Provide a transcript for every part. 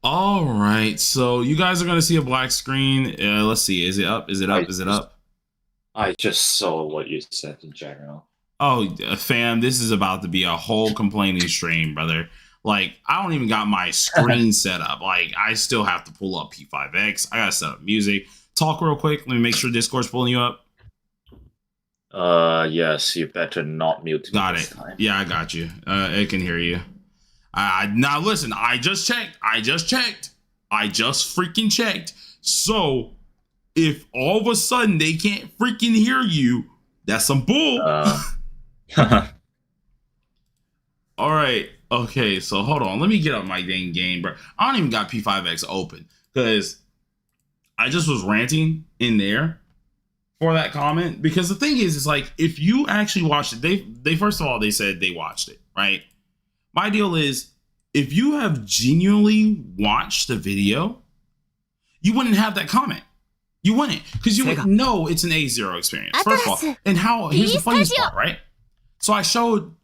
All right, so you guys are gonna see a black screen. Let's see. Is it up? Is it up? I Is it up? I just saw what you said in general. Oh, fam, this is about to be a whole complaining stream, brother. Like, I don't even got my screen set up. Like, I still have to pull up P5X. I gotta set up music. Talk real quick. Let me make sure Discord's pulling you up. Yes, you better not mute me Got this it. time. Yeah, I got you. It can hear you. Now listen. I just checked. I just freaking checked. So if all of a sudden they can't freaking hear you, that's some bull. Uh, All right. Okay. So hold on. Let me get up my dang game, bro. I don't even got P5X open because I just was ranting in there for that comment. Because the thing is, it's like if you actually watched it, they first of all they said they watched it, right? My deal is if you have genuinely watched the video, you wouldn't have that comment. You wouldn't, because you would know it's an A0 experience. First of all, and how here's the funniest part, right? So I showed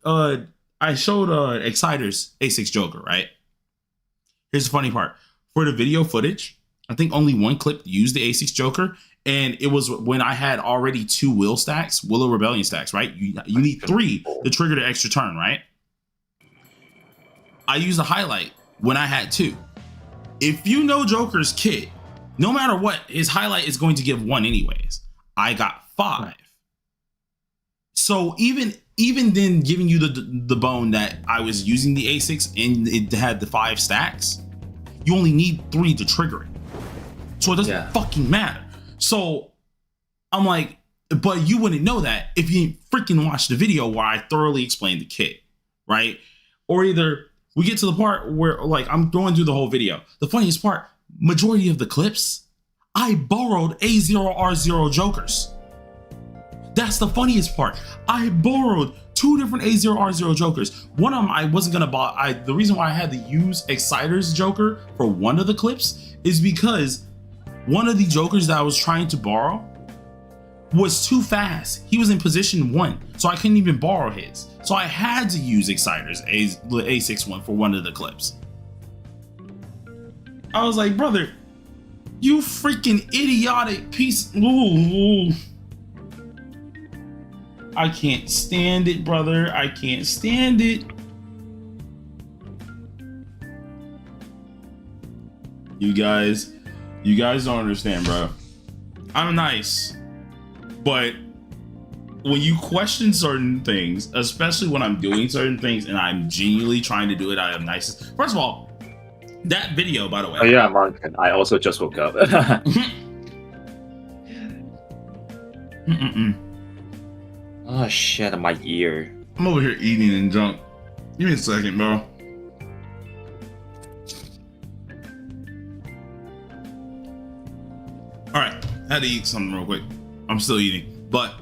Exciter's A6 Joker, right? Here's the funny part. For the video footage, I think only one clip used the A6 Joker, and it was when I had already 2 Willow Rebellion stacks, right? You need 3 to trigger the extra turn, right? I used a highlight when I had 2. If you know Joker's kit, no matter what, his highlight is going to give 1 anyways. I got 5. So even then, giving you the bone that I was using the A6 and it had the 5 stacks, you only need 3 to trigger it. So it doesn't fucking matter. So I'm like, but you wouldn't know that if you didn't freaking watch the video where I thoroughly explained the kit, right? Or either we get to the part where like I'm going through the whole video. The funniest part, majority of the clips, I borrowed A0R0 Jokers. That's the funniest part. I borrowed 2 different A0R0 Jokers. One of them I wasn't gonna buy. The reason why I had to use Exciter's Joker for one of the clips is because one of the Jokers that I was trying to borrow was too fast. He was in position 1, so I couldn't even borrow his. So I had to use Exciter's A6 one for one of the clips. I was like, brother, you freaking idiotic piece. Ooh. I can't stand it, brother. I can't stand it. You guys don't understand, bro. I'm nice, but when you question certain things, especially when I'm doing certain things and I'm genuinely trying to do it out of niceness. First of all, that video, by the way. Oh yeah, Mark. I also just woke up. Oh shit, my ear. I'm over here eating and junk. Give me a second, bro. All right, I had to eat something real quick. I'm still eating, but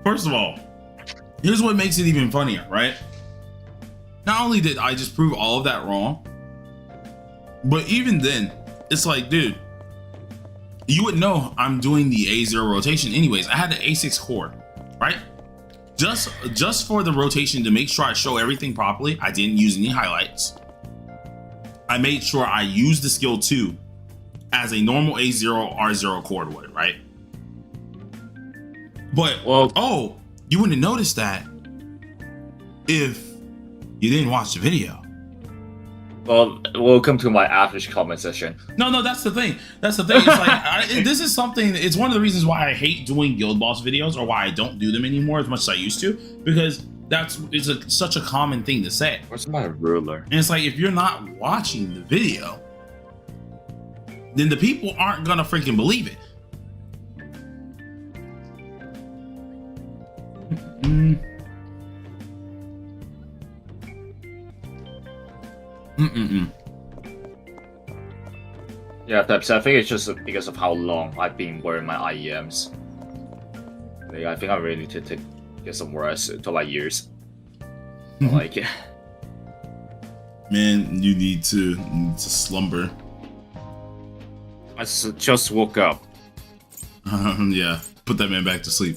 first of all, here's what makes it even funnier, right? Not only did I just prove all of that wrong, but even then, it's like, dude, you would know I'm doing the A0 rotation anyways. I had the A6 core, right? Just for the rotation to make sure I show everything properly, I didn't use any highlights. I made sure I used the skill 2 as a normal A0 R0 chord would, right? But, oh, you wouldn't have noticed that if you didn't watch the video. Well, welcome to my average comment session. No, that's the thing. It's like, this is something, it's one of the reasons why I hate doing guild boss videos, or why I don't do them anymore as much as I used to, because it's such a common thing to say. Where's my ruler? And it's like, if you're not watching the video, then the people aren't gonna freaking believe it. Yeah, I think it's just because of how long I've been wearing my IEMs. Like, I think I really need to get some rest to my ears. Like, man, you need to slumber. I just woke up. Yeah, put that man back to sleep.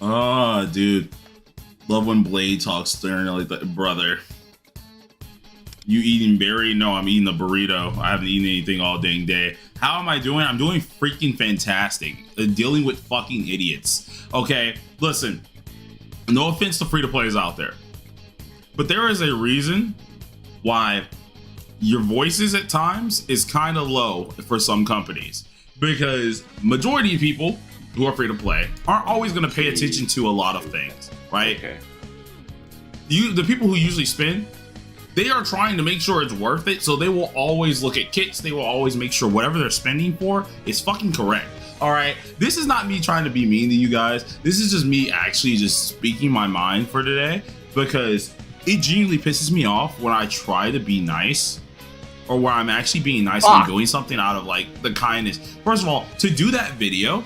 Oh, dude. Love when Blade talks stern like that, brother. You eating berry? No, I'm eating a burrito. I haven't eaten anything all dang day. How am I doing? I'm doing freaking fantastic. Dealing with fucking idiots. Okay, listen. No offense to free-to-players out there, but there is a reason why your voices at times is kind of low for some companies, because majority of people who are free-to-play aren't always going to pay attention to a lot of things, right? Okay. The people who usually spend, they are trying to make sure it's worth it, so they will always look at kits. They will always make sure whatever they're spending for is fucking correct. All right, this is not me trying to be mean to you guys. This is just me actually just speaking my mind for today, because it genuinely pisses me off when I try to be nice, or where I'm actually being nice and doing something out of like the kindness. First of all, to do that video,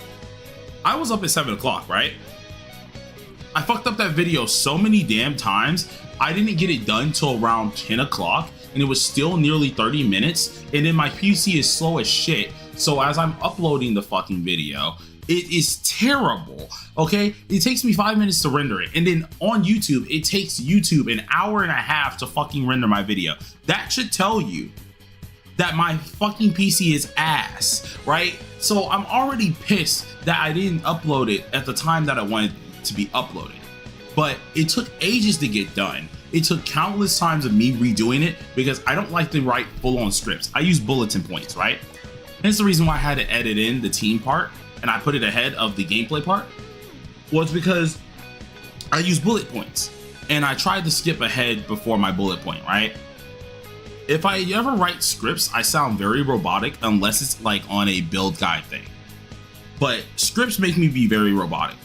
I was up at 7 o'clock, right? I fucked up that video so many damn times. I didn't get it done till around 10 o'clock, and it was still nearly 30 minutes. And then my PC is slow as shit. So as I'm uploading the fucking video, it is terrible, okay? It takes me 5 minutes to render it. And then on YouTube, it takes YouTube an hour and a half to fucking render my video. That should tell you that my fucking PC is ass, right? So I'm already pissed that I didn't upload it at the time that I wanted to be uploaded. But it took ages to get done. It took countless times of me redoing it because I don't like to write full-on scripts. I use bulletin points, right? Hence the reason why I had to edit in the team part and I put it ahead of the gameplay part was because I use bullet points and I tried to skip ahead before my bullet point, right? If I ever write scripts, I sound very robotic unless it's like on a build guide thing. But scripts make me be very robotic.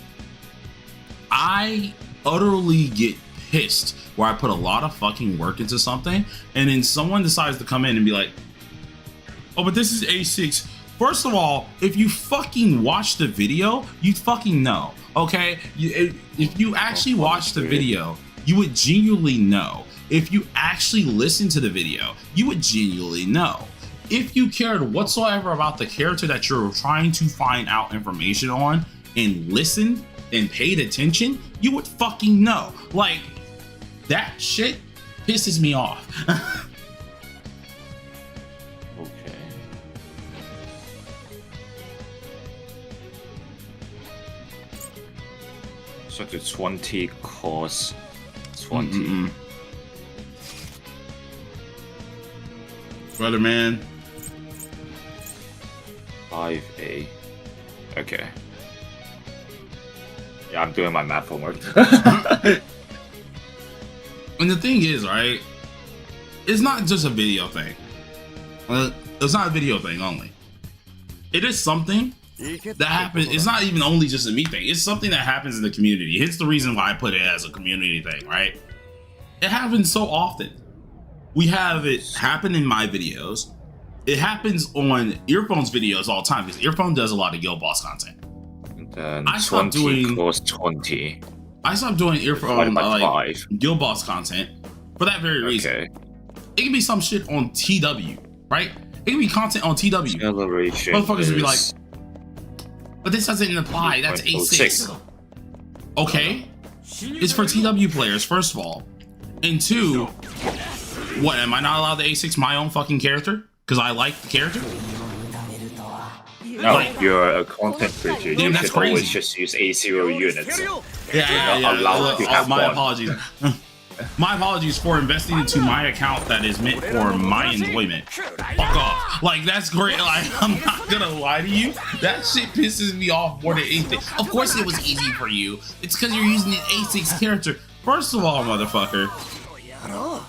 I utterly get pissed where I put a lot of fucking work into something and then someone decides to come in and be like, oh, but this is A6. First of all, if you fucking watch the video, you fucking know, okay? If you actually watch the video, you would genuinely know. If you actually listen to the video, you would genuinely know. If you cared whatsoever about the character that you're trying to find out information on and listened and paid attention, you would fucking know. Like, that shit pisses me off. Okay. So the 20 cost 20. Brother man. 5A. Okay. Yeah, I'm doing my math homework. And the thing is, right, it's not just a video thing. It's not a video thing only. It is something that happens. It's not even only just a me thing. It's something that happens in the community. It's the reason why I put it as a community thing, right? It happens so often. We have it happen in my videos. It happens on Earphone's videos all the time because Earphone does a lot of Guild Boss content. Then I stopped 20 doing cost 20. I stopped doing Earphone like 5. Guild Boss content for that very reason. Okay. It can be some shit on TW, right? It can be content on TW. Acceleration. Motherfuckers would be like, but this doesn't apply. That's A6. Okay, it's for TW players, first of all, and two, what, am I not allowed to A6 my own fucking character because I like the character? No, you're a content creator. Damn, You that's should always crazy. just use A0 units. Yeah. allowed to have My one. apologies. My apologies for investing into my account that is meant for my enjoyment. Fuck off. Like, that's great. Like, I'm not gonna lie to you. That shit pisses me off more than anything. Of course it was easy for you. It's because you're using an A6 character. First of all, motherfucker,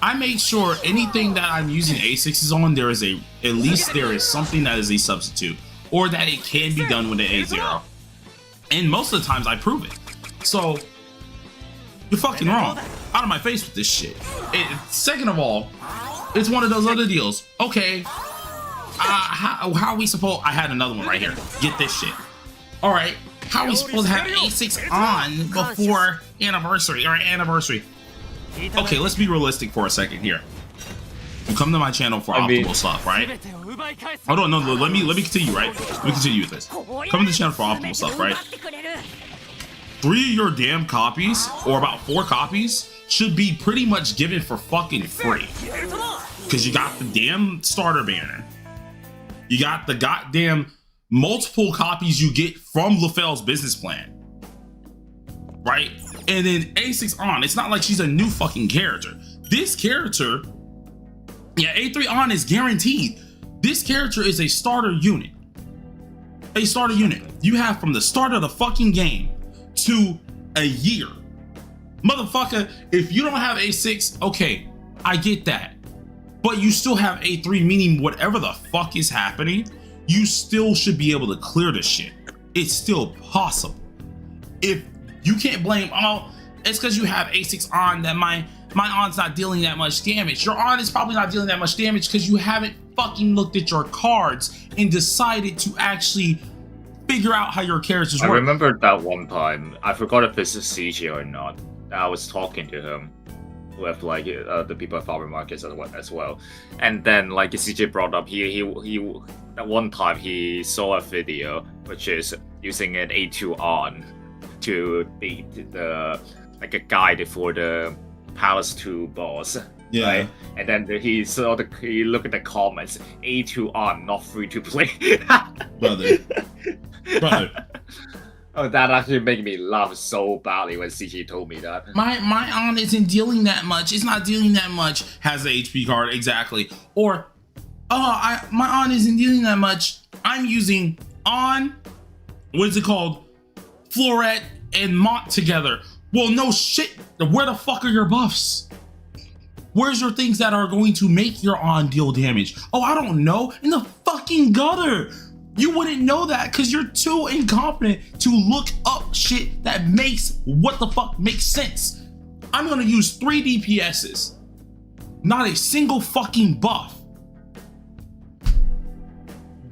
I make sure anything that I'm using A6s on, there is at least there is something that is a substitute, or that it can be done with an A0. And most of the times I prove it. So, you're fucking wrong. Out of my face with this shit. Second of all, it's one of those other deals. Okay, how are we supposed... I had another one right here. Get this shit. All right, how are we supposed to have A6 on before anniversary? Okay, let's be realistic for a second here. You come to my channel for optimal stuff, right? Hold on, no, let me continue, right? Let me continue with this. Come to the channel for optimal stuff, right? 3 of your damn copies, or about 4 copies, should be pretty much given for fucking free. Because you got the damn starter banner. You got the goddamn multiple copies you get from LaFell's business plan. Right? And then A6 On, it's not like she's a new fucking character. This character, yeah, A3 On is guaranteed. This character is a starter unit. A starter unit. You have from the start of the fucking game to a year. Motherfucker, if you don't have A6, okay, I get that. But you still have A3, meaning whatever the fuck is happening, you still should be able to clear the shit. It's still possible. If you can't blame, oh, it's because you have A6 On that my on's not dealing that much damage. Your on is probably not dealing that much damage because you haven't fucking looked at your cards and decided to actually figure out how your characters work. I remember that one time, I forgot if this is CJ or not. I was talking to him with like the people at Farmer Markets as well, and then like CJ brought up he at one time he saw a video which is using an A2 on to beat the like a guide for the Palace 2 boss. Yeah. Right? And then he looked at the comments, A2 on, not free to play. Brother. Oh, that actually made me laugh so badly when CG told me that. My on isn't dealing that much. It's not dealing that much. Has the HP card, exactly. Or, my on isn't dealing that much. I'm using on, what is it called? Floret and Mont together. Well, no shit. Where the fuck are your buffs? Where's your things that are going to make your on deal damage? Oh, I don't know. In the fucking gutter. You wouldn't know that because you're too incompetent to look up shit that makes what the fuck makes sense. I'm gonna use 3 DPSs. Not a single fucking buff.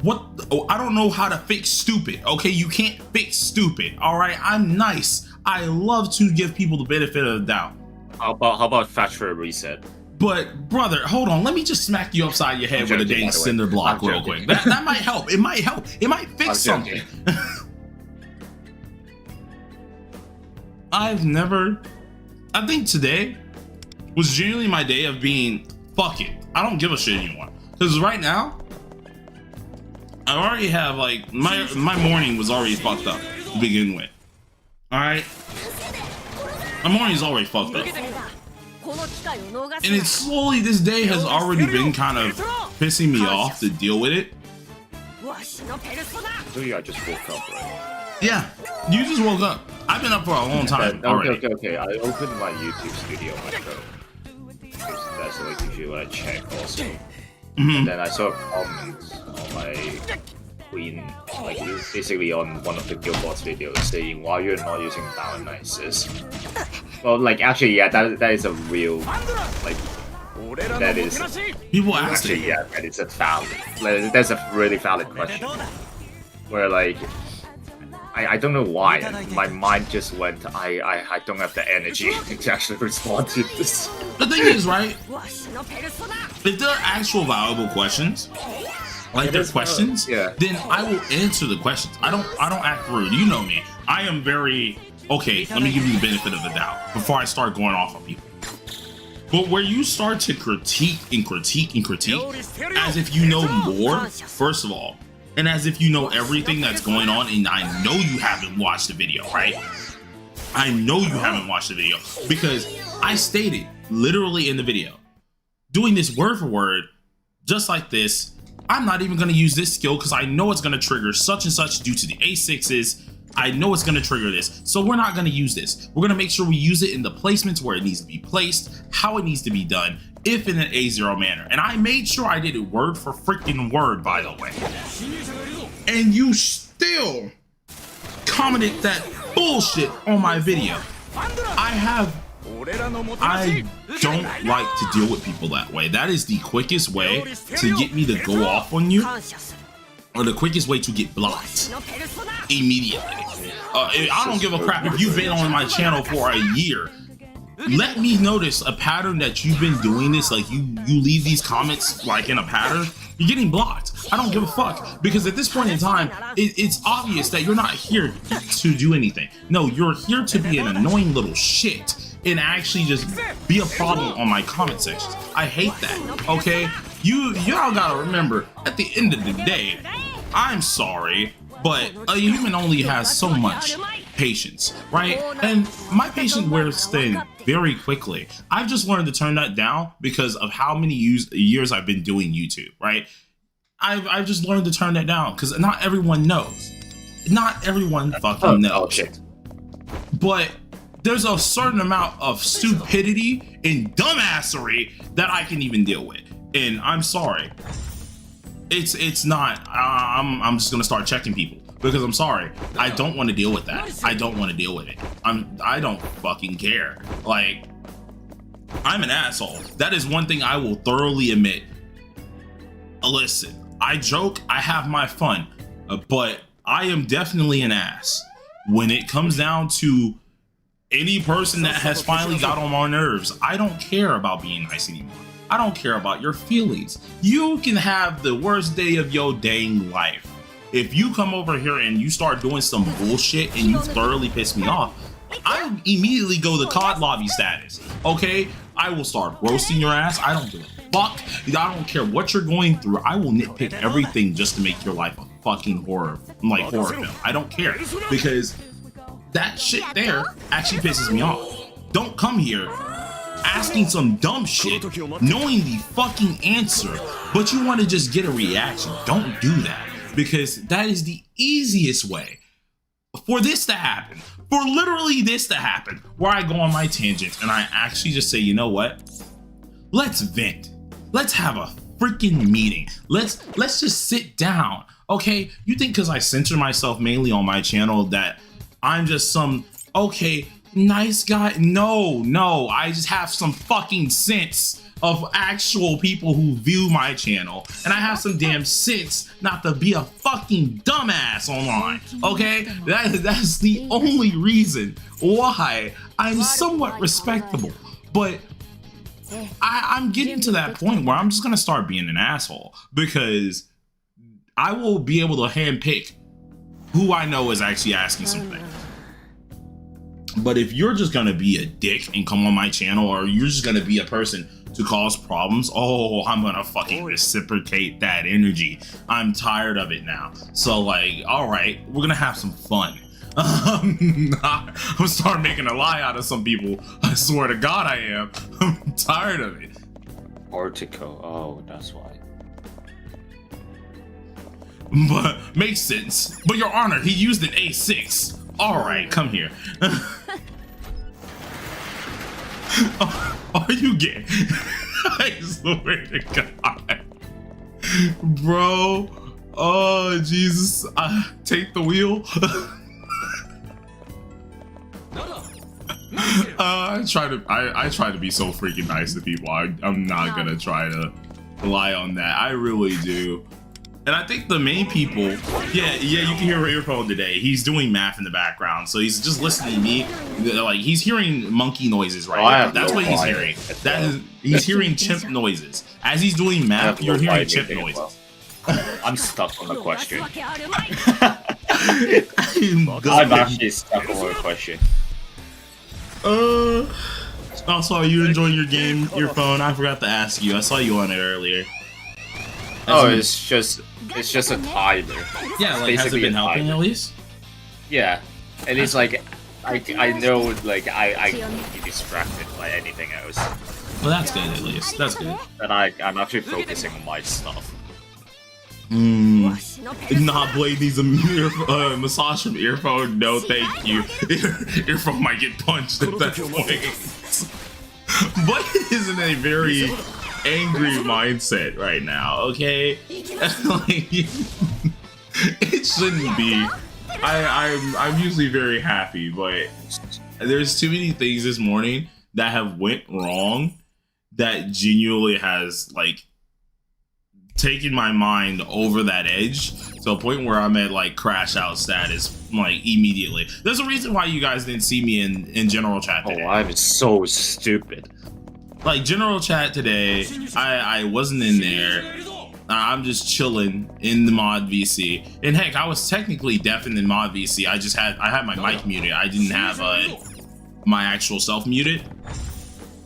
What? Oh, I don't know how to fix stupid. Okay, you can't fix stupid. All right, I'm nice. I love to give people the benefit of the doubt. How about factory reset? But brother, hold on. Let me just smack you upside your head with a dang cinder block real quick. That might help. It might help. It might fix something. I think today was genuinely my day of being, fuck it. I don't give a shit anymore. Because right now, I already have like, my morning was already fucked up to begin with. Alright? My morning's already fucked up. And it's slowly, this day has already been kind of pissing me off to deal with it. So yeah, I just woke up, right? Yeah, you just woke up. I've been up for a long time already. Okay. I opened my YouTube studio on my phone. That's like if you want to check also. And then I saw a comment on my Queen, like basically on one of the Guildbots videos saying why you're not using Dionysus. Well, like actually, yeah, that is a real like that is people ask actually, yeah, that is a valid. Like, that's a really valid question. Where like I don't know why my mind just went I don't have the energy to actually respond to this. The thing is, right? If there are actual valuable questions, like their questions, then I will answer the questions. I don't act rude. You know me. I am very okay. Let me give you the benefit of the doubt before I start going off on people. But where you start to critique as if you know more, first of all, and as if you know everything that's going on, and I know you haven't watched the video, right? I know you haven't watched the video because I stated literally in the video, doing this word for word, just like this. I'm not even going to use this skill because I know it's going to trigger such and such due to the A6s. I know it's going to trigger this. So we're not going to use this. We're going to make sure we use it in the placements where it needs to be placed, how it needs to be done, if in an A0 manner. And I made sure I did it word for freaking word, by the way. And you still commented that bullshit on my video. I don't like to deal with people that way. That is the quickest way to get me to go off on you, or the quickest way to get blocked immediately. I don't give a crap if you've been on my channel for a year. Let me notice a pattern that you've been doing this, like you leave these comments like in a pattern, you're getting blocked. I don't give a fuck, because at this point in time, it's obvious that you're not here to do anything. No, you're here to be an annoying little shit. and actually just be a problem on my comment sections. I hate that. Okay, y'all gotta remember, at the end of the day, I'm sorry, but a human only has so much patience, right? And my patience wears thin very quickly. I've just learned to turn that down because of how many years I've been doing YouTube, right? I've just learned to turn that down because not everyone knows. Not everyone fucking knows. Oh shit. But there's a certain amount of stupidity and dumbassery that I can even deal with. And I'm sorry. It's not, I'm just gonna start checking people because I'm sorry. I don't want to deal with that. I don't want to deal with it. I don't fucking care. Like, I'm an asshole. That is one thing I will thoroughly admit. Listen, I joke, I have my fun, but I am definitely an ass when it comes down to any person that has finally got on my nerves. I don't care about being nice anymore. I don't care about your feelings. You can have the worst day of your dang life. If you come over here and you start doing some bullshit and you thoroughly piss me off, I immediately go to COD lobby status, okay? I will start roasting your ass. I don't give a fuck. I don't care what you're going through. I will nitpick everything just to make your life a fucking horror film. I don't care, because that shit there actually pisses me off. Don't come here asking some dumb shit, knowing the fucking answer, but you want to just get a reaction. Don't do that, because that is the easiest way for this to happen. For literally this to happen, where I go on my tangent and I actually just say, you know what? Let's vent. Let's have a freaking meeting. Let's just sit down. Okay, you think because I censor myself mainly on my channel that I'm just some nice guy? No, I just have some fucking sense of actual people who view my channel, and I have some damn sense not to be a fucking dumbass online. Okay, that's the only reason why I'm somewhat respectable. But I'm getting to that point where I'm just gonna start being an asshole, because I will be able to handpick who I know is actually asking something. But if you're just gonna be a dick and come on my channel, or you're just gonna be a person to cause problems, I'm gonna fucking reciprocate that energy. I'm tired of it now. So like, all right, we're gonna have some fun. I'm gonna start making a lie out of some people. I swear to God I am. I'm tired of it. Article, oh, that's why. But makes sense. But Your Honor, he used an A6. All right, come here. Are you gay? I swear to God. Bro. Oh, Jesus. Take the wheel. I try to be so freaking nice to people. I'm not gonna try to rely on that. I really do. And I think the main people, yeah, you can hear earphone today. He's doing math in the background, so he's just listening to me. Like, he's hearing monkey noises right now. That's what he's hearing. He's hearing chimp noises. As he's doing math, you're hearing chimp noises. I'm stuck on the question. I'm actually stuck on the question. Also, are you enjoying your game, your phone? I forgot to ask you. I saw you on it earlier. It's just a timer. Yeah, like, has it been helping at least? Yeah, and it's like I know, like, I can be distracted by anything else. Well, that's good at least. That's good. And I'm actually focusing on my stuff. Nah, Blade needs a massage from earphone. No, thank you. Earphone might get punched at that point. Blade is in a very angry mindset right now, okay? Like, it shouldn't be. I'm usually very happy, but there's too many things this morning that have went wrong that genuinely has, like, taken my mind over that edge to a point where I'm at, like, crash out status, like, immediately. There's a reason why you guys didn't see me in general chat today. Oh, I'm so stupid. Like, general chat today, I wasn't in there. I'm just chilling in the mod VC. And heck, I was technically deaf in the mod VC. I had my mic muted. I didn't have my actual self muted.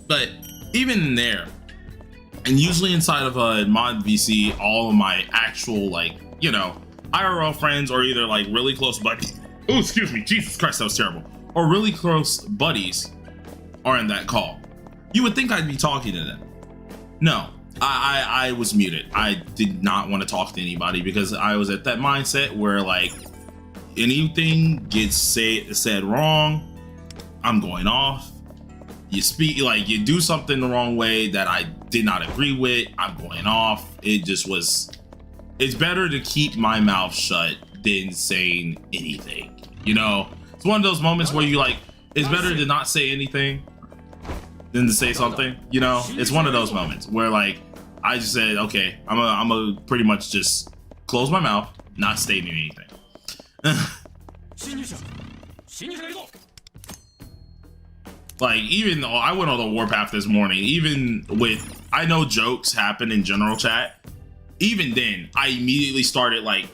But even in there, and usually inside of a mod VC, all of my actual, like, you know, IRL friends or either like really close buddies. Oh, excuse me, Jesus Christ, that was terrible. Or really close buddies are in that call. You would think I'd be talking to them. No, I was muted. I did not want to talk to anybody because I was at that mindset where like anything gets said wrong, I'm going off. You speak, like you do something the wrong way that I did not agree with, I'm going off. It just was, it's better to keep my mouth shut than saying anything. You know, it's one of those moments where you like, it's better to not say anything than to say something. You know, it's one of those moments where like, I just said, okay, I'm a pretty much just close my mouth, not stating anything. Like, even though I went on the warpath this morning, even with, I know jokes happen in general chat, even then, I immediately started like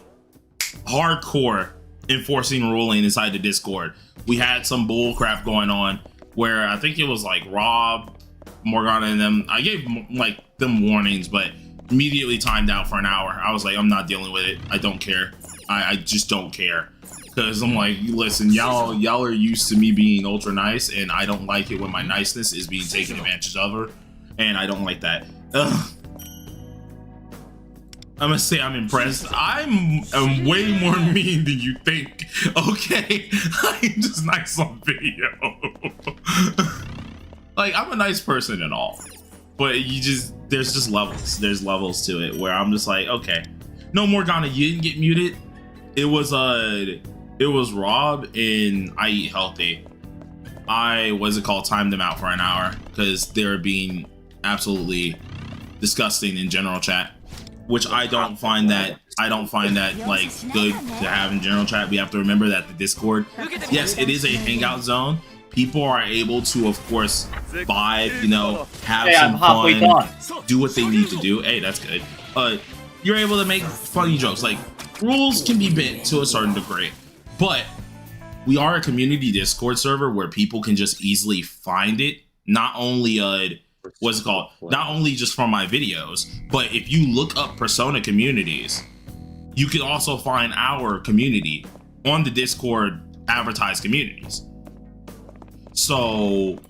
hardcore enforcing ruling inside the Discord. We had some bull crap going on where I think it was like Rob, Morgana, and them. I gave like them warnings, but immediately timed out for an hour. I was like, I'm not dealing with it. I don't care. I just don't care. Because I'm like, listen, y'all are used to me being ultra nice, and I don't like it when my niceness is being taken advantage of, and I don't like that. I must say I'm impressed. I'm way more mean than you think. Okay, I'm just nice on video. Like, I'm a nice person and all, but there's just levels. There's levels to it where I'm just like, okay, no, Morgana, you didn't get muted. It was Rob and I Eat Healthy. Timed them out for an hour because they were being absolutely disgusting in general chat, which I don't find that like good to have in general chat. We have to remember that the Discord, yes, it is a hangout zone. People are able to, of course, vibe, you know, have some fun, do what they need to do. Hey, that's good. You're able to make funny jokes. Like, rules can be bent to a certain degree, but we are a community Discord server where people can just easily find it. Not only not only just from my videos, but if you look up Persona communities, you can also find our community on the Discord advertised communities. So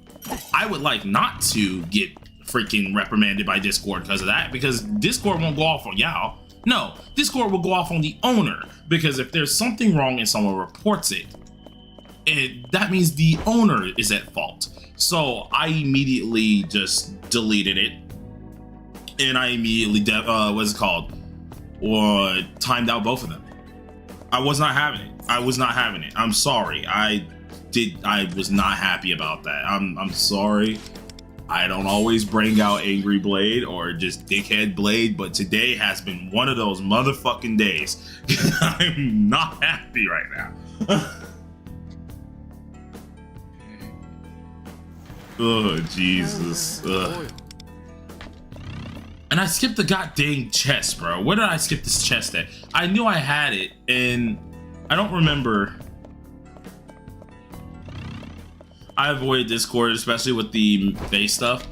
I would like not to get freaking reprimanded by Discord because of that, because Discord won't go off on y'all. No, Discord will go off on the owner, because if there's something wrong and someone reports it, that means the owner is at fault. So I immediately just deleted it, and I immediately timed out both of them. I was not having it. I'm sorry. I was not happy about that. I'm sorry. I don't always bring out Angry Blade or just Dickhead Blade, but today has been one of those motherfucking days. I'm not happy right now. Oh, Jesus. Ugh. And I skipped the goddamn chest, bro. Where did I skip this chest at? I knew I had it, and I don't remember. I avoid Discord, especially with the face stuff.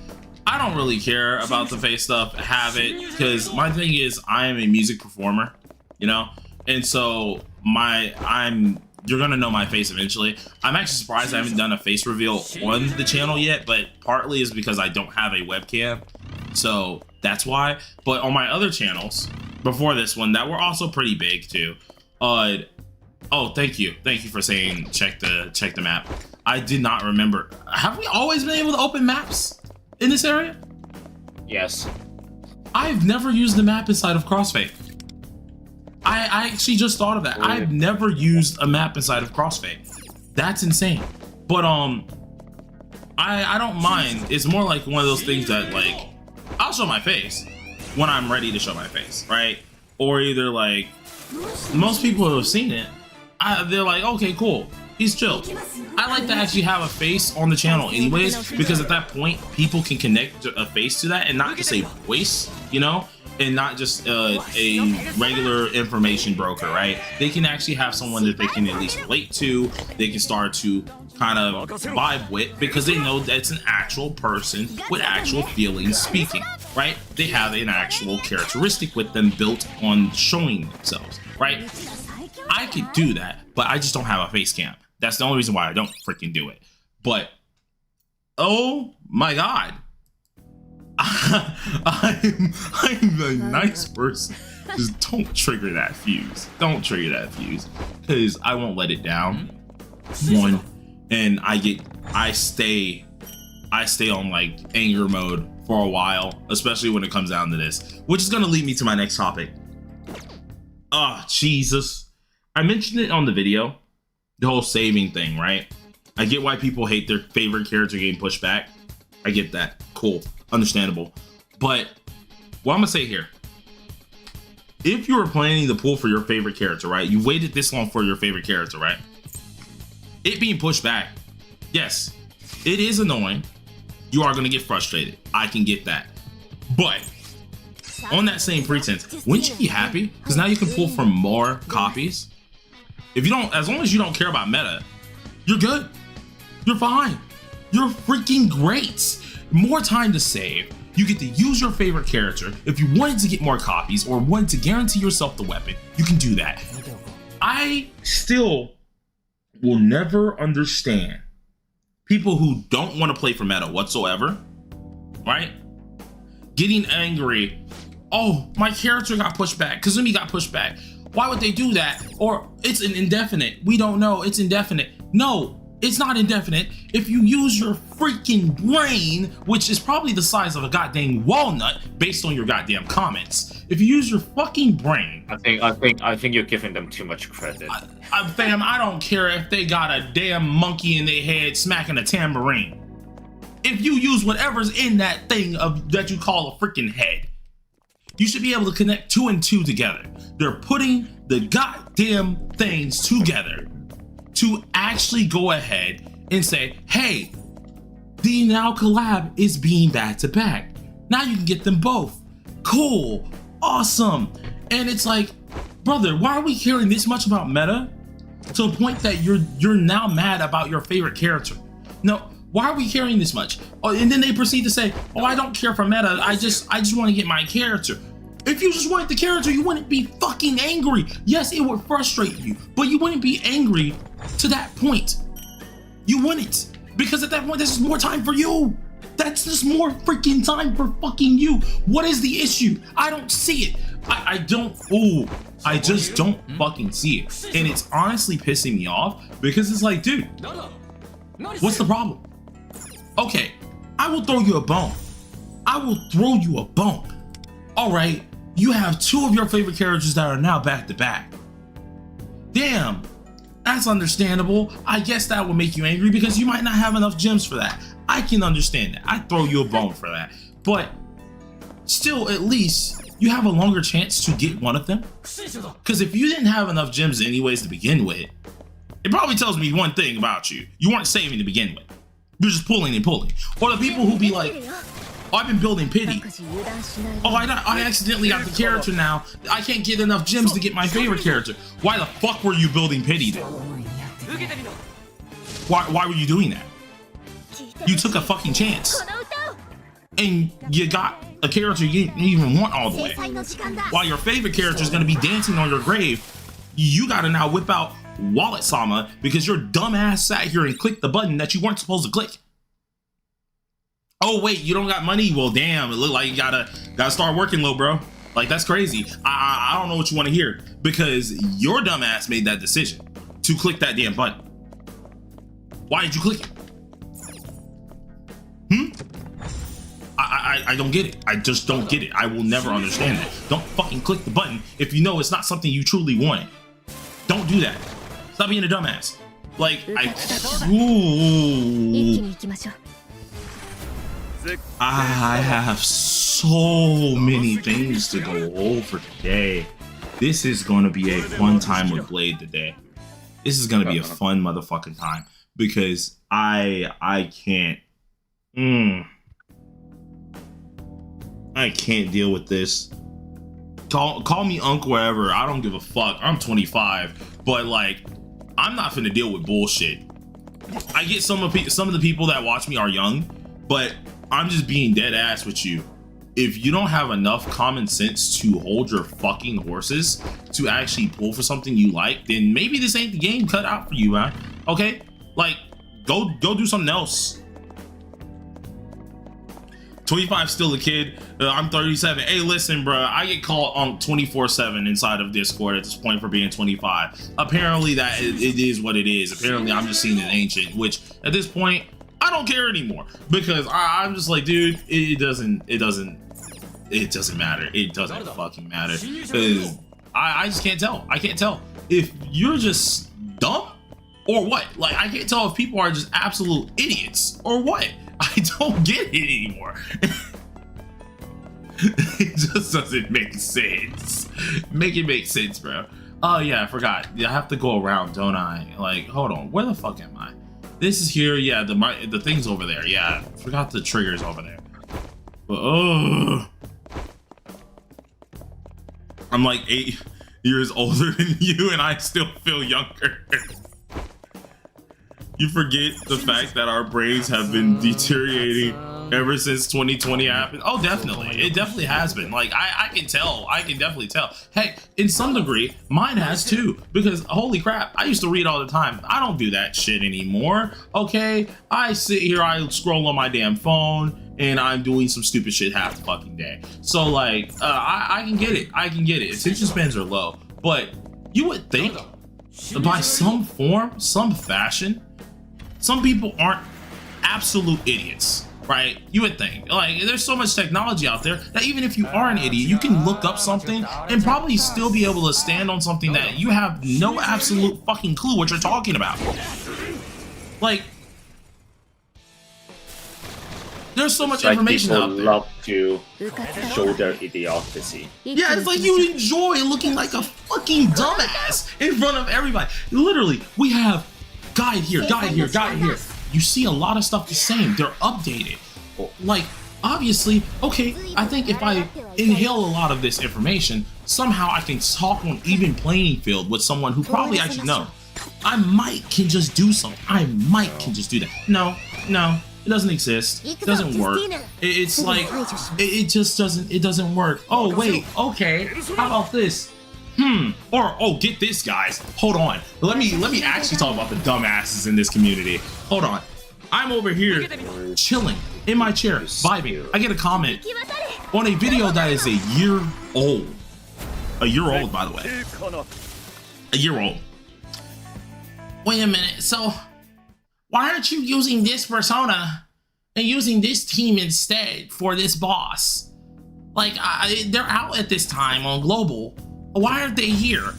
I don't really care about the face stuff. Have it, because my thing is I am a music performer, you know, and so you're gonna know my face eventually. I'm actually surprised I haven't done a face reveal on the channel yet, but partly is because I don't have a webcam, so that's why. But on my other channels before this one that were also pretty big too. Oh, thank you for saying check the map. I did not remember. Have we always been able to open maps in this area? Yes. I've never used the map inside of Crossfate. I actually just thought of that. Weird. I've never used a map inside of Crossfate. That's insane. But I don't mind. It's more like one of those things that, like, I'll show my face when I'm ready to show my face, right? Or either like most people who have seen it, they're like, okay, cool, he's chill. I like to actually have a face on the channel anyways, because at that point people can connect a face to that and not just a voice, you know, and not just a regular information broker, right? They can actually have someone that they can at least relate to. They can start to kind of vibe with, because they know that it's an actual person with actual feelings speaking, right? They have an actual characteristic with them built on showing themselves, right? I could do that, but I just don't have a face cam. That's the only reason why I don't freaking do it. But oh my god, I'm a nice person. Just don't trigger that fuse. Don't trigger that fuse, because I won't let it down. One, and I stay on like anger mode for a while, especially when it comes down to this, which is gonna lead me to my next topic. Oh, Jesus. I mentioned it on the video, the whole saving thing, right? I get why people hate their favorite character getting pushed back. I get that. Cool. Understandable. But what I'm gonna say here, if you were planning to pull for your favorite character, right? You waited this long for your favorite character, right? It being pushed back, yes, it is annoying. You are gonna get frustrated. I can get that. But on that same pretense, wouldn't you be happy? Because now you can pull from more copies. If you don't, as long as you don't care about meta, you're good. You're fine. You're freaking great. More time to save. You get to use your favorite character. If you wanted to get more copies or wanted to guarantee yourself the weapon, you can do that. I still will never understand people who don't want to play for meta whatsoever, right? Getting angry. Oh, my character got pushed back. Kazumi got pushed back. Why would they do that? Or it's an indefinite. We don't know. It's indefinite. No, it's not indefinite. If you use your freaking brain, which is probably the size of a goddamn walnut based on your goddamn comments. If you use your fucking brain. I think you're giving them too much credit. Fam, I don't care if they got a damn monkey in their head smacking a tambourine. If you use whatever's in that thing that you call a freaking head, you should be able to connect 2 and 2 together. They're putting the goddamn things together to actually go ahead and say, hey, the now collab is being back to back. Now you can get them both. Cool, awesome. And it's like, brother, why are we caring this much about meta to a point that you're now mad about your favorite character? No, why are we caring this much? Oh, and then they proceed to say, oh, I don't care for meta. I just want to get my character. If you just wanted the character, you wouldn't be fucking angry. Yes, it would frustrate you, but you wouldn't be angry to that point. You wouldn't, because at that point, this is more time for you. That's just more freaking time for fucking you. What is the issue? I don't see it. I just don't fucking see it. And it's honestly pissing me off because it's like, dude, what's the problem? Okay, I will throw you a bone. I will throw you a bone. All right, you have 2 of your favorite characters that are now back to back. Damn, that's understandable. I guess that will make you angry because you might not have enough gems for that. I can understand that. I throw you a bone for that. But still, at least you have a longer chance to get one of them. Because if you didn't have enough gems anyways to begin with, it probably tells me one thing about you. You weren't saving to begin with. You're just pulling and pulling. Or the people who be like, oh, I've been building pity. Oh, I accidentally got the character now. I can't get enough gems to get my favorite character. Why the fuck were you building pity then? Why were you doing that? You took a fucking chance. And you got a character you didn't even want all the way. While your favorite character is going to be dancing on your grave, you got to now whip out Wallet Sama because your dumb ass sat here and clicked the button that you weren't supposed to click. Oh wait, you don't got money? Well, damn, it looked like you gotta start working, little bro. Like, that's crazy. I don't know what you want to hear because your dumb ass made that decision to click that damn button. Why did you click it? I don't get it. I just don't get it. I will never understand it. Don't fucking click the button if you know it's not something you truly wanted. Don't do that. Stop being a dumbass. Like, I have so many things to go over today. This is going to be a fun time with Blade today. This is going to be a fun motherfucking time because I can't I can't deal with this. Call me uncle wherever. I don't give a fuck. I'm 25, but like, I'm not finna deal with bullshit. I get some of the people that watch me are young, but I'm just being dead ass with you. If you don't have enough common sense to hold your fucking horses to actually pull for something you like, then maybe this ain't the game cut out for you, man. Okay? Like, go do something else. 25 still a kid. I'm 37. Hey, listen, bro. I get called on 24/7 inside of Discord at this point for being 25. Apparently, it is what it is. Apparently, I'm just seen as ancient, which at this point I don't care anymore because I'm just like, dude, it doesn't matter. It doesn't fucking matter because I just can't tell. I can't tell if you're just dumb or what. Like, I can't tell if people are just absolute idiots or what. I don't get it anymore. It just doesn't make sense. Make it make sense, bro. Oh yeah, I forgot. I have to go around, don't I? Like, hold on. Where the fuck am I? This is here. Yeah, the thing's over there. Yeah, I forgot the triggers over there. But I'm like 8 years older than you, and I still feel younger. You forget the fact that our brains have been deteriorating ever since 2020 happened. Oh, definitely. It definitely has been. Like, I can tell. I can definitely tell. Heck, in some degree, mine has too. Because, holy crap, I used to read all the time. I don't do that shit anymore. Okay? I sit here, I scroll on my damn phone, and I'm doing some stupid shit half the fucking day. So, like, I can get it. I can get it. Attention spans are low. But you would think, by some form, some fashion, some people aren't absolute idiots, right? You would think. Like, there's so much technology out there that even if you are an idiot, you can look up something and probably still be able to stand on something that you have no absolute fucking clue what you're talking about. Like, there's so much information out there. Love to show their idiocy. Yeah, it's like you enjoy looking like a fucking dumbass in front of everybody. Literally, we have guide here, guide here, guide here. You see a lot of stuff the same. They're updated. Like, obviously, okay, I think if I inhale a lot of this information, somehow I can talk on even playing field with someone who probably actually knows. I might can just do something. I might can just do that. No, it doesn't exist. It doesn't work. It's like, it just doesn't work. Oh, wait, okay, how about this? Or, oh, get this, guys. Hold on. Let me actually talk about the dumbasses in this community. Hold on. I'm over here chilling in my chair, vibing. I get a comment on a video that is a year old. A year old, by the way. A year old. Wait a minute. So, why aren't you using this persona and using this team instead for this boss? Like, they're out at this time on Global. Why aren't they here?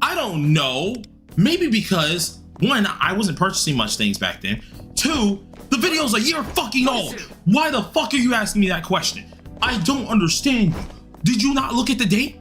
I don't know. Maybe because, one, I wasn't purchasing much things back then. Two, the video's a year fucking old. Why the fuck are you asking me that question? I don't understand you. Did you not look at the date?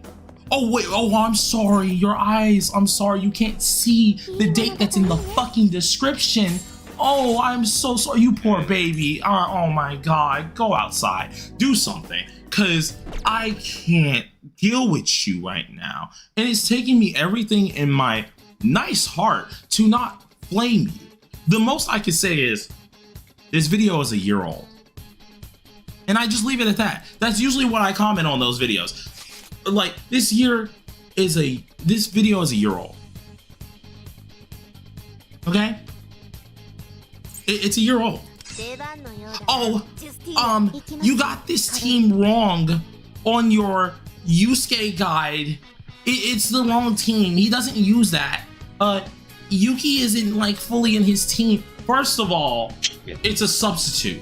Oh wait, oh, I'm sorry, your eyes. I'm sorry, you can't see the date that's in the fucking description. Oh, I'm so sorry, you poor baby. Oh my God, go outside, do something. Cause I can't deal with you right now. And it's taking me everything in my nice heart to not flame you. The most I can say is, this video is a year old. And I just leave it at that. That's usually what I comment on those videos. Like, this video is a year old. Okay? It's a year old. Oh, you got this team wrong on your Yusuke guide. It's the wrong team. He doesn't use that. Yuki isn't like fully in his team. First of all, it's a substitute.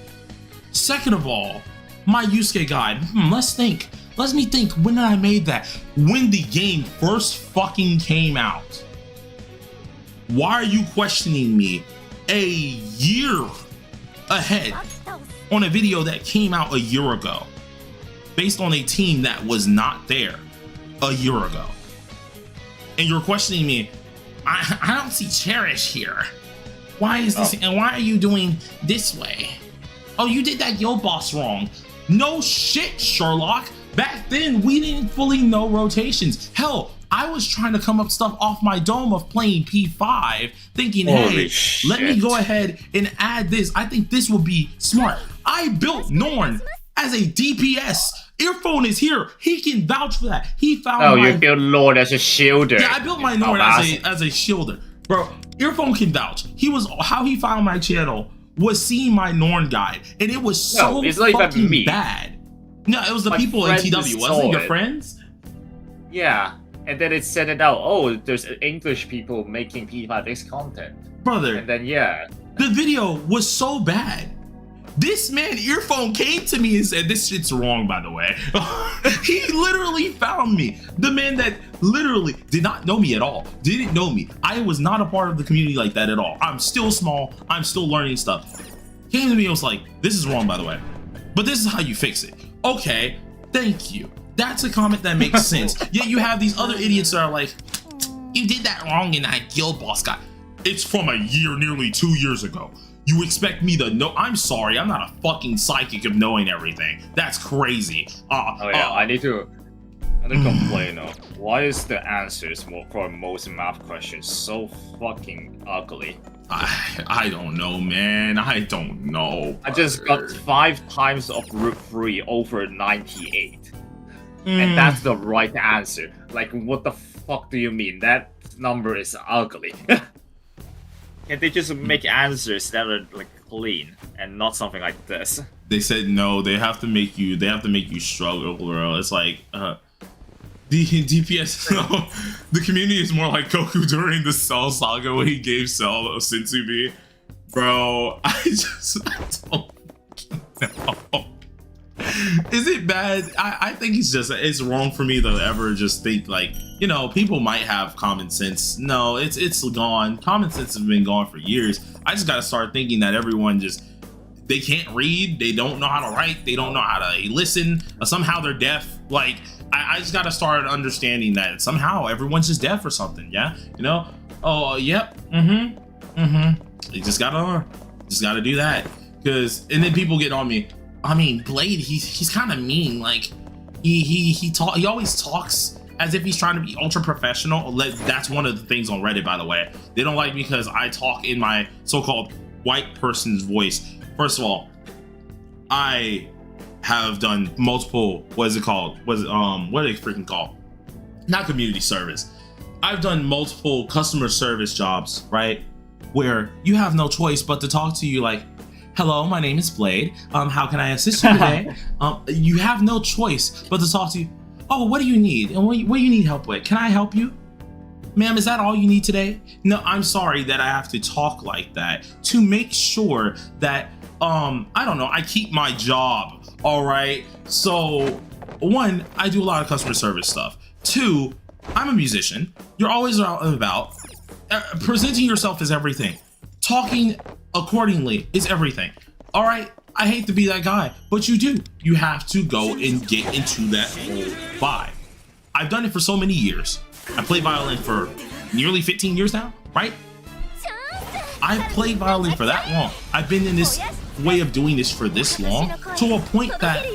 Second of all, my Yusuke guide. Let's think. Let me think. When did I made that? When the game first fucking came out. Why are you questioning me a year ahead on a video that came out a year ago based on a team that was not there a year ago? And you're questioning me, I don't see Cherish here. Why is this, and why are you doing this way? Oh, you did that guild boss wrong. No shit, Sherlock. Back then, we didn't fully know rotations. Hell, I was trying to come up stuff off my dome of playing P5, thinking, Holy hey, shit. let me go ahead and add this. I think this will be smart. I built Norn as a DPS. Earphone is here. He can vouch for that. He found Oh, my... you built Lord as a shielder. Yeah, I built my Norn as a shielder. Bro, Earphone can vouch. How he found my channel was seeing my Norn guide, and it was so fucking bad. No, it was the people in TW, wasn't it? Your friends? Yeah, and then it said it out. Oh, there's English people making P5X content. Brother. And then, yeah. The video was so bad. This man, Earphone, came to me and said, this shit's wrong, by the way. He literally found me. The man that literally did not know me at all. Didn't know me. I was not a part of the community like that at all. I'm still small. I'm still learning stuff. Came to me and was like, this is wrong, by the way. But this is how you fix it. Okay, thank you. That's a comment that makes sense. Yet you have these other idiots that are like, you did that wrong in that guild boss guy. It's from a year, nearly 2 years ago. You expect me to know? I'm sorry, I'm not a fucking psychic of knowing everything. That's crazy. I need to complain. Why is the answers for most math questions so fucking ugly? I don't know, man. I don't know. I just got 5 times of root 3 over 98. And that's the right answer. Like, what the fuck do you mean? That number is ugly. Can they just make answers that are like clean and not something like this? They said no. They have to make you struggle, bro. It's like the DPS. No, the community is more like Goku during the Cell saga when he gave Cell a Sensui. Bro, I don't know. Is it bad? I think it's wrong for me to ever just think like, you know, people might have common sense. No, it's gone. Common sense has been gone for years. I just gotta start thinking that everyone they can't read, they don't know how to write, they don't know how to listen, somehow they're deaf. Like, I just gotta start understanding that somehow everyone's just deaf or something, yeah? You know? Oh, yep, You just gotta do that. And then people get on me. I mean, Blade, he's kind of mean. Like, he always talks as if he's trying to be ultra professional. That's one of the things on Reddit, by the way. They don't like me because I talk in my so-called white person's voice. First of all, I have done multiple, what is it called? What are they freaking called? Not community service. I've done multiple customer service jobs, right? Where you have no choice but to talk to you like, hello, my name is Blade. How can I assist you today? You have no choice but to talk to you. Oh, what do you need? And what do you need help with? Can I help you? Ma'am, is that all you need today? No, I'm sorry that I have to talk like that to make sure that, I don't know, I keep my job, all right? So, 1, I do a lot of customer service stuff. 2, I'm a musician. You're always out and about. Presenting yourself is everything. Talking accordingly is everything. All right, I hate to be that guy, but you do. You have to go and get into that whole vibe. I've done it for so many years. I played violin for nearly 15 years now, right? I've played violin for that long. I've been in this way of doing this for this long to a point that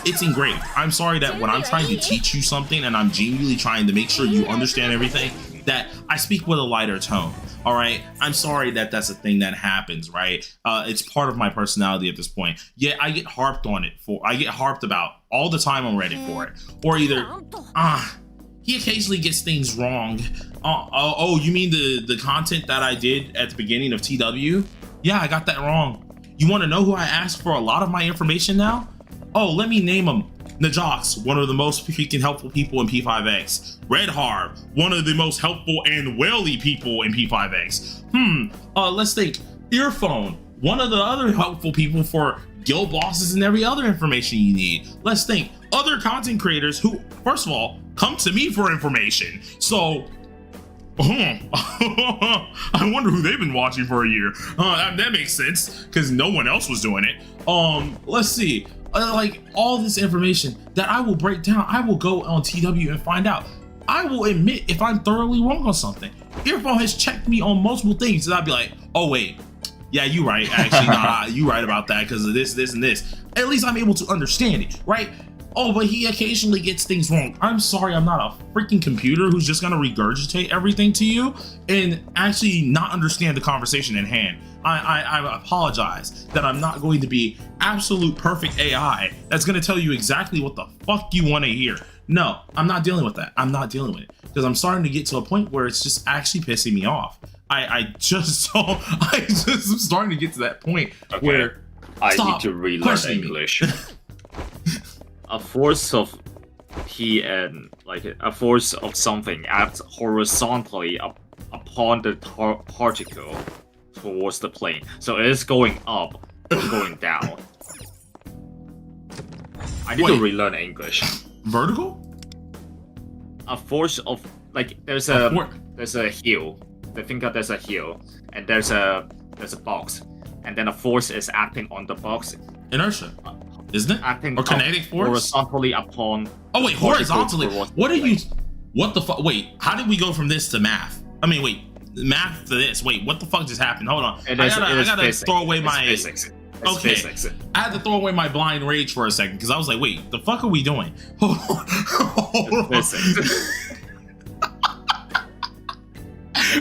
it's engraved. I'm sorry that when I'm trying to teach you something and I'm genuinely trying to make sure you understand everything, that I speak with a lighter tone. All right, I'm sorry that that's a thing that happens, right? It's part of my personality at this point. Yet I get harped about all the time on Reddit for it. Or either, he occasionally gets things wrong. Oh, you mean the content that I did at the beginning of TW? Yeah, I got that wrong. You want to know who I asked for a lot of my information now? Oh, let me name them. Najox, one of the most freaking helpful people in P5X. Red Harb, one of the most helpful and whaley people in P5X. Let's think. Earphone, one of the other helpful people for guild bosses and every other information you need. Let's think. Other content creators who, first of all, come to me for information. So, I wonder who they've been watching for a year. That makes sense, because no one else was doing it. Let's see. Like, all this information that I will break down, I will go on TW and find out. I will admit if I'm thoroughly wrong on something. Earphone has checked me on multiple things, and I'll be like, oh wait, yeah, you right, actually, nah, you right about that because of this, and this. At least I'm able to understand it, right? oh, but he occasionally gets things wrong. I'm sorry, I'm not a freaking computer who's just gonna regurgitate everything to you and actually not understand the conversation in hand. I apologize that I'm not going to be absolute perfect AI that's gonna tell you exactly what the fuck you want to hear. No, I'm not dealing with that. I'm not dealing with it because I'm starting to get to a point where it's just actually pissing me off. I'm starting to get to that point where I need to relearn English. A force of a force of something acts horizontally upon the particle towards the plane. So it is going up or going down. I need to relearn English. Vertical? A force of there's a hill. I think that there's a hill and there's a box, and then a force is acting on the box. Inertia, isn't it? Acting or kinetic force horizontally upon. Oh wait, horizontally. What are you? What the fuck? Wait, how did we go from this to math? I mean, wait, math to this. Wait, what the fuck just happened? Hold on. I gotta throw away my physics. Okay, physics. I had to throw away my blind rage for a second because I was like, wait, the fuck are we doing? Hold on.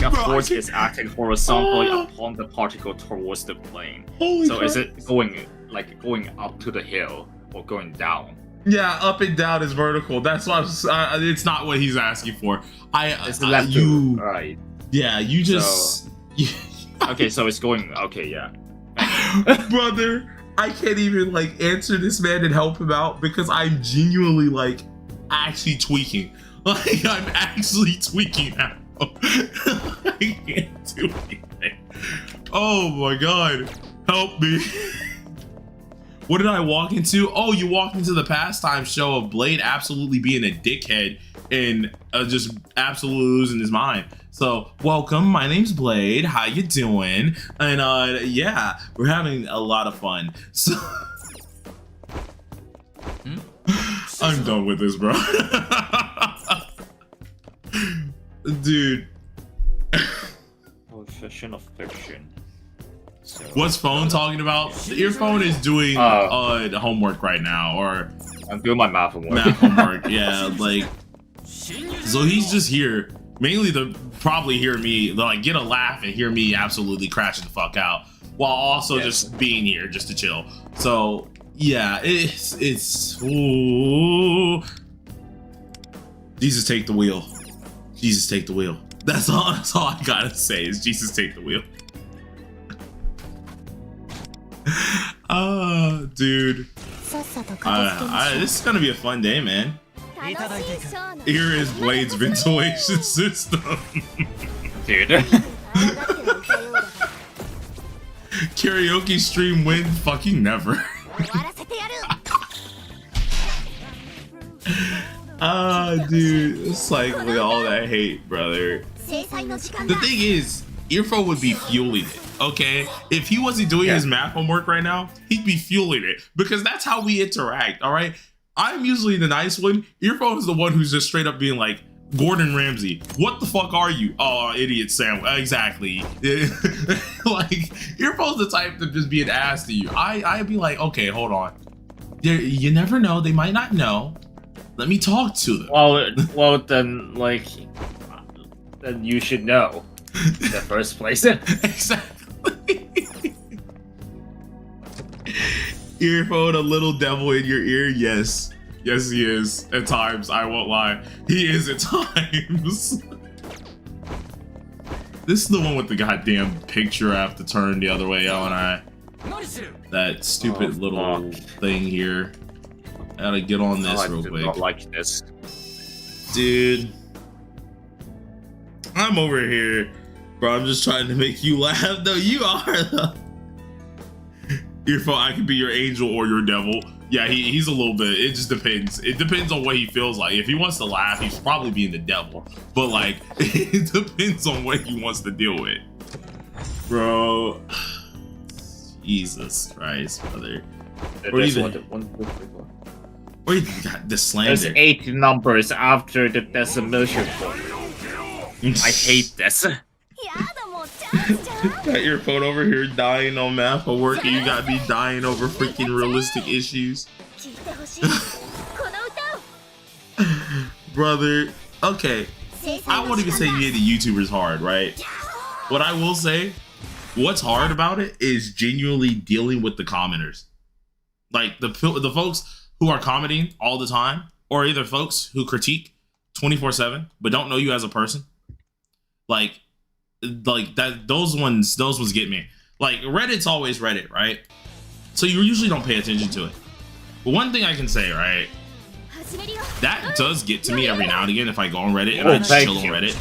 A force is acting horizontally upon the particle towards the plane. So is it going up to the hill or going down? Yeah, up and down is vertical. That's why it's not what he's asking for. It's left to right. Yeah, you just. Okay, so it's going. Okay, yeah. Brother, I can't even answer this man and help him out because I'm genuinely actually tweaking. I'm actually tweaking now. I can't do anything. Oh my god, help me. What did I walk into? Oh, you walked into the pastime show of Blade absolutely being a dickhead and just absolutely losing his mind. So welcome, my name's Blade, how you doing? And yeah, we're having a lot of fun. So I'm done with this, bro. Dude. Profession of fiction. So, what's phone talking about? The earphone is doing homework right now, or I'm doing my math homework. Math homework, yeah, so he's just here mainly to probably hear me get a laugh and hear me absolutely crashing the fuck out, while also just being here just to chill. So yeah, it's ooh. Jesus take the wheel. Jesus take the wheel. That's all I gotta say is Jesus take the wheel. Dude. This is gonna be a fun day, man. Here is Blade's ventilation system. Dude. Karaoke stream win fucking never. Dude, it's with all that hate, brother. The thing is, Earphone would be fueling it, okay? If he wasn't doing his math homework right now, he'd be fueling it because that's how we interact, all right? I'm usually the nice one. Earphone is the one who's just straight up being like, Gordon Ramsay, what the fuck are you? Oh, idiot Sam. Exactly. Earphone's the type to just be an ass to you. I'd be like, okay, hold on. You never know. They might not know. Let me talk to them. Well, then you should know in the first place. Exactly. Earphone, a little devil in your ear. Yes, he is. At times, I won't lie. He is at times. This is the one with the goddamn picture I have to turn the other way on. That stupid little thing here. I gotta get on this real quick. I don't like this. Dude. I'm over here. Bro, I'm just trying to make you laugh. No, you are though. Earphone, I could be your angel or your devil. Yeah, he's a little bit. It just depends. It depends on what he feels like. If he wants to laugh, he's probably being the devil. But it depends on what he wants to deal with. Bro. Jesus Christ, brother. Or even got the slander. There's 8 numbers after the decimation point. I hate this. Got your phone over here dying on math homework, and you got me dying over freaking realistic issues. Brother, okay. I won't even say you hit the YouTubers hard, right? What I will say, what's hard about it is genuinely dealing with the commenters. Like the folks who are commenting all the time, or either folks who critique 24/7 but don't know you as a person. Like that, those ones get me. Like Reddit's always Reddit, right? So you usually don't pay attention to it. But one thing I can say, right? That does get to me every now and again if I go on Reddit and I just chill on Reddit.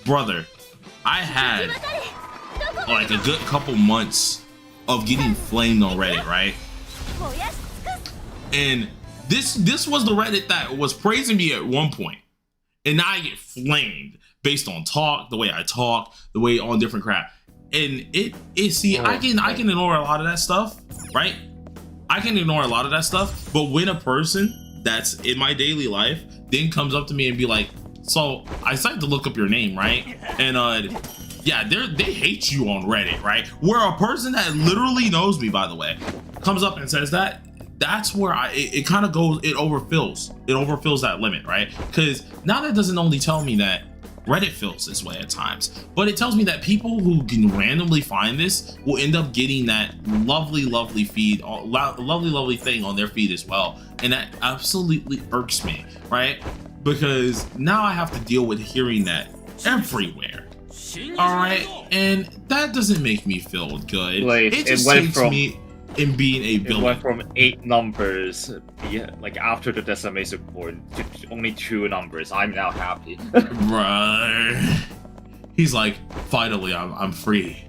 Brother, I had like a good couple months of getting flamed on Reddit, right? And this was the Reddit that was praising me at one point. And now I get flamed based on the way I talk, the way on different crap. And I can ignore a lot of that stuff, right? I can ignore a lot of that stuff, but when a person that's in my daily life then comes up to me and be like, so I decided to look up your name, right? And yeah, they hate you on Reddit, right? Where a person that literally knows me, by the way, comes up and says that, that's where it kind of goes, it overfills that limit, right? Because now that doesn't only tell me that Reddit feels this way at times, but it tells me that people who can randomly find this will end up getting that lovely feed, lovely thing on their feed as well. And that absolutely irks me, right? Because now I have to deal with hearing that everywhere. All right, and that doesn't make me feel good. Like, it just takes me in being a villain. It went from 8 numbers, like after the decimation point, to only 2 numbers. I'm now happy. Right. He's like, finally, I'm free.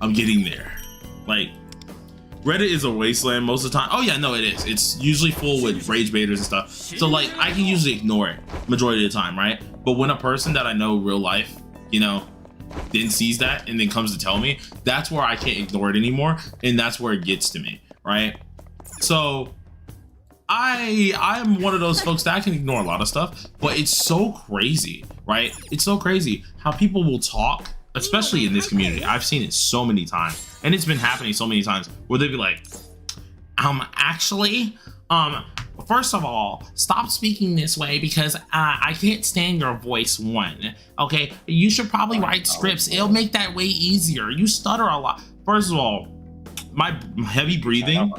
I'm getting there. Like, Reddit is a wasteland most of the time. Oh yeah, no, it is. It's usually full with rage baiters and stuff. So like, I can usually ignore it majority of the time, right? But when a person that I know real life, you know, then sees that and then comes to tell me, that's where I can't ignore it anymore, and that's where it gets to me, right? So I'm one of those folks that I can ignore a lot of stuff, but it's so crazy, right? It's so crazy how people will talk, especially in this community. I've seen it so many times, and it's been happening so many times where they'd be like, actually, first of all, stop speaking this way because I can't stand your voice, one. Okay, you should probably write scripts. It'll make that way easier. You stutter a lot. First of all, my heavy breathing,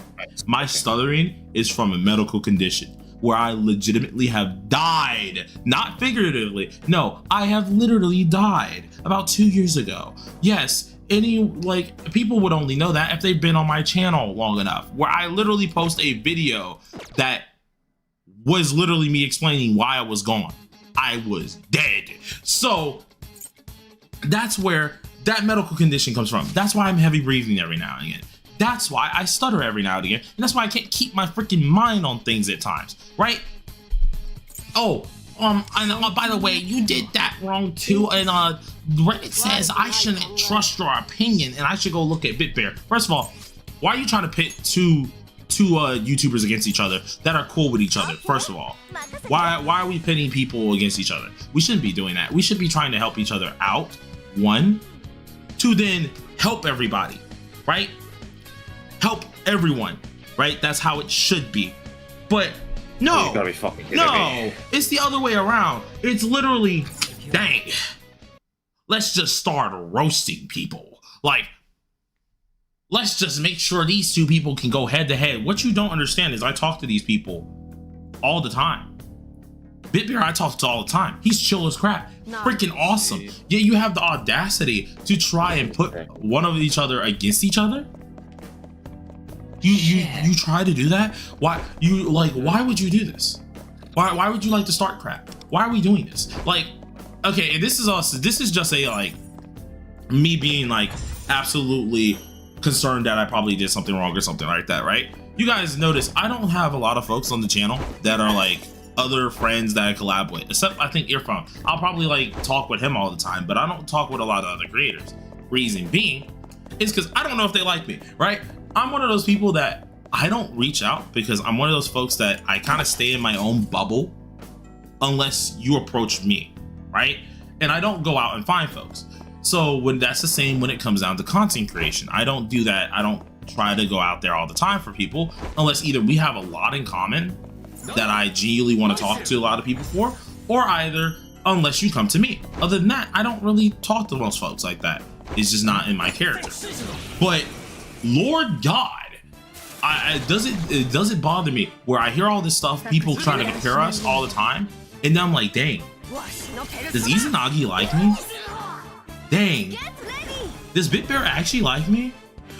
my stuttering is from a medical condition where I legitimately have died. Not figuratively. No, I have literally died about 2 years ago. Yes. People would only know that if they've been on my channel long enough, where I literally post a video that was literally me explaining why I was gone. I was dead. So that's where that medical condition comes from. That's why I'm heavy breathing every now and again. That's why I stutter every now and again. And that's why I can't keep my freaking mind on things at times, right? Oh, and by the way, you did that wrong too. And Reddit says I shouldn't trust your opinion and I should go look at BitBear. First of all, why are you trying to pit two YouTubers against each other that are cool with each other? First of all, why are we pitting people against each other? We shouldn't be doing that. We should be trying to help each other out, one, to then help everybody, right? Help everyone, right? That's how it should be. But no, you gotta be fucking kidding me. It's the other way around. It's literally, dang, let's just start roasting people. Like, let's just make sure these two people can go head to head. What you don't understand is I talk to these people all the time. BitBear I talk to all the time. He's chill as crap. Freaking awesome. Yet you have the audacity to try and put one of each other against each other? You try to do that? Why would you do this? Why would you like to start crap? Why are we doing this? Like, okay, and this is just a like me being like absolutely concerned that I probably did something wrong or something like that, right? You guys notice I don't have a lot of folks on the channel that are like other friends that I collab with, except I think Earphone. I'll probably like talk with him all the time, but I don't talk with a lot of other creators. Reason being is because I don't know if they like me, right? I'm one of those people that I don't reach out because I'm one of those folks that I kind of stay in my own bubble unless you approach me, right? And I don't go out and find folks. So when that's the same when it comes down to content creation, I don't do that. I don't try to go out there all the time for people unless either we have a lot in common that I genuinely want to talk to a lot of people for, or either unless you come to me. Other than that, I don't really talk to most folks like that. It's just not in my character. But Lord God, it doesn't bother me where I hear all this stuff, people trying to compare us all the time, and then I'm like, dang, does Izanagi like me? Dang, does Bitbear actually like me?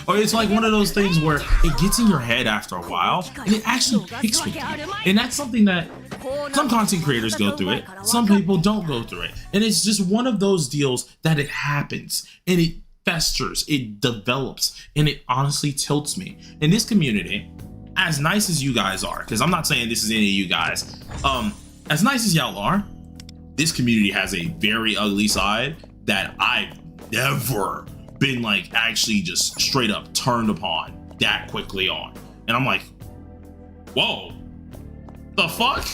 Or it's like one of those things where it gets in your head after a while and it actually picks with you. And that's something that some content creators go through it, some people don't go through it. And it's just one of those deals that it happens and it festers, it develops, and it honestly tilts me. In this community, as nice as you guys are, because I'm not saying this is any of you guys, as nice as y'all are, this community has a very ugly side that I've never been like actually just straight up turned upon that quickly on. And I'm like, whoa, the fuck?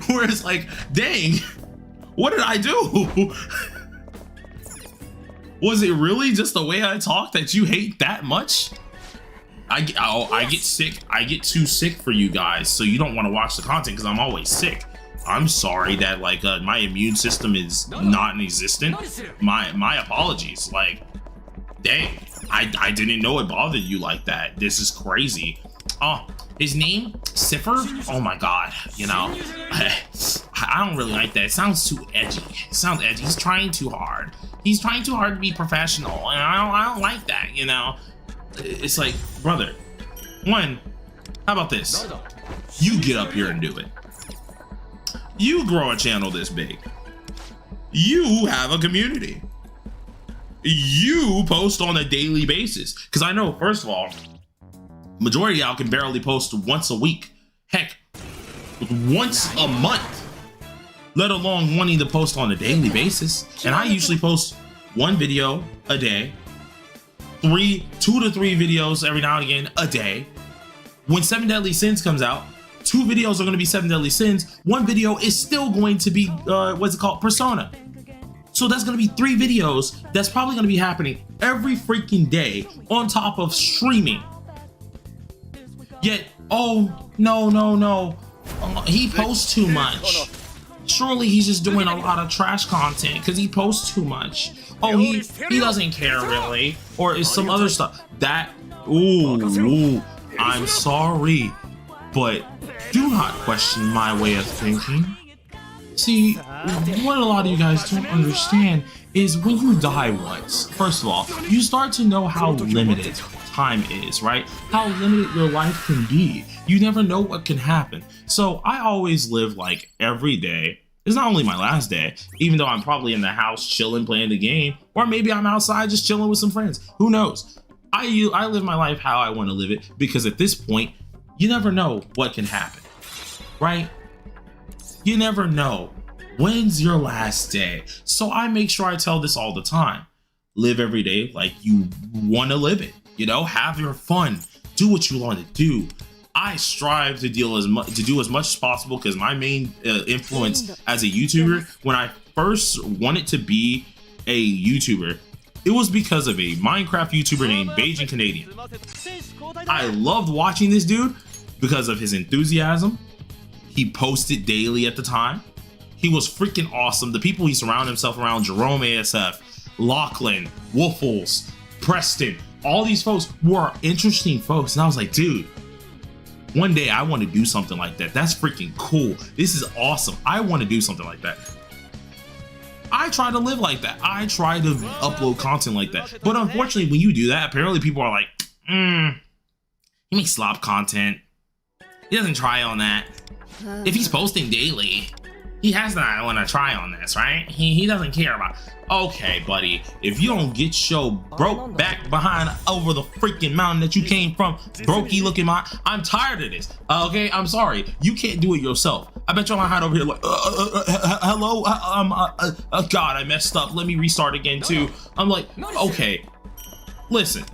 where it's like, dang, what did I do? Was it really just the way I talk that you hate that much? I get sick. I get too sick for you guys, so you don't want to watch the content because I'm always sick. I'm sorry that like my immune system is not existent. My apologies. Like, dang, I didn't know it bothered you like that. This is crazy. Oh, his name Cipher. Oh my god. You know, I don't really like that. It sounds too edgy. It sounds edgy. He's trying too hard. He's trying too hard to be professional, and I don't like that. You know, it's like, brother. One, how about this? You get up here and do it. You grow a channel this big. You have a community. You post on a daily basis. Because I know, first of all, majority of y'all can barely post once a week. Heck, once a month. Let alone wanting to post on a daily basis. And I usually post one video a day. 2 to 3 videos every now and again a day. When 7 Deadly Sins comes out, 2 videos are going to be 7 Deadly Sins. 1 video is still going to be, what's it called? Persona. So that's going to be 3 videos. That's probably going to be happening every freaking day on top of streaming. Yet, oh, no. He posts too much. Surely he's just doing a lot of trash content because he posts too much. Oh, he doesn't care really. Or is some other stuff. That, ooh, I'm sorry. But do not question my way of thinking. See, what a lot of you guys don't understand is when you die once, first of all, you start to know how limited time is, right? How limited your life can be. You never know what can happen. So I always live like every day. It's not only my last day, even though I'm probably in the house chilling, playing the game, or maybe I'm outside just chilling with some friends. Who knows? I live my life how I want to live it because at this point, you never know what can happen, right? You never know. When's your last day? So I make sure I tell this all the time. Live every day like you want to live it. You know, have your fun. Do what you want to do. I strive to do as much as possible because my main influence as a YouTuber, when I first wanted to be a YouTuber, it was because of a Minecraft YouTuber named Beijing Canadian. I loved watching this dude because of his enthusiasm. He posted daily at the time. He was freaking awesome. The people he surrounded himself around, Jerome ASF, Lachlan, Woofles, Preston, all these folks were interesting folks. And I was like, dude, one day I want to do something like that. That's freaking cool. This is awesome. I want to do something like that. I try to live like that. I try to upload content like that. But unfortunately, when you do that, apparently people are like, he makes slop content. He doesn't try on that. If he's posting daily, he has not want to try on this, right? He doesn't care about. Okay, buddy, if you don't get your broke back behind over the freaking mountain that you came from, brokey looking mine, I'm tired of this. Okay, I'm sorry. You can't do it yourself. I bet you're gonna hide over here like, hello, God, I messed up. Let me restart again too. I'm like, okay, listen.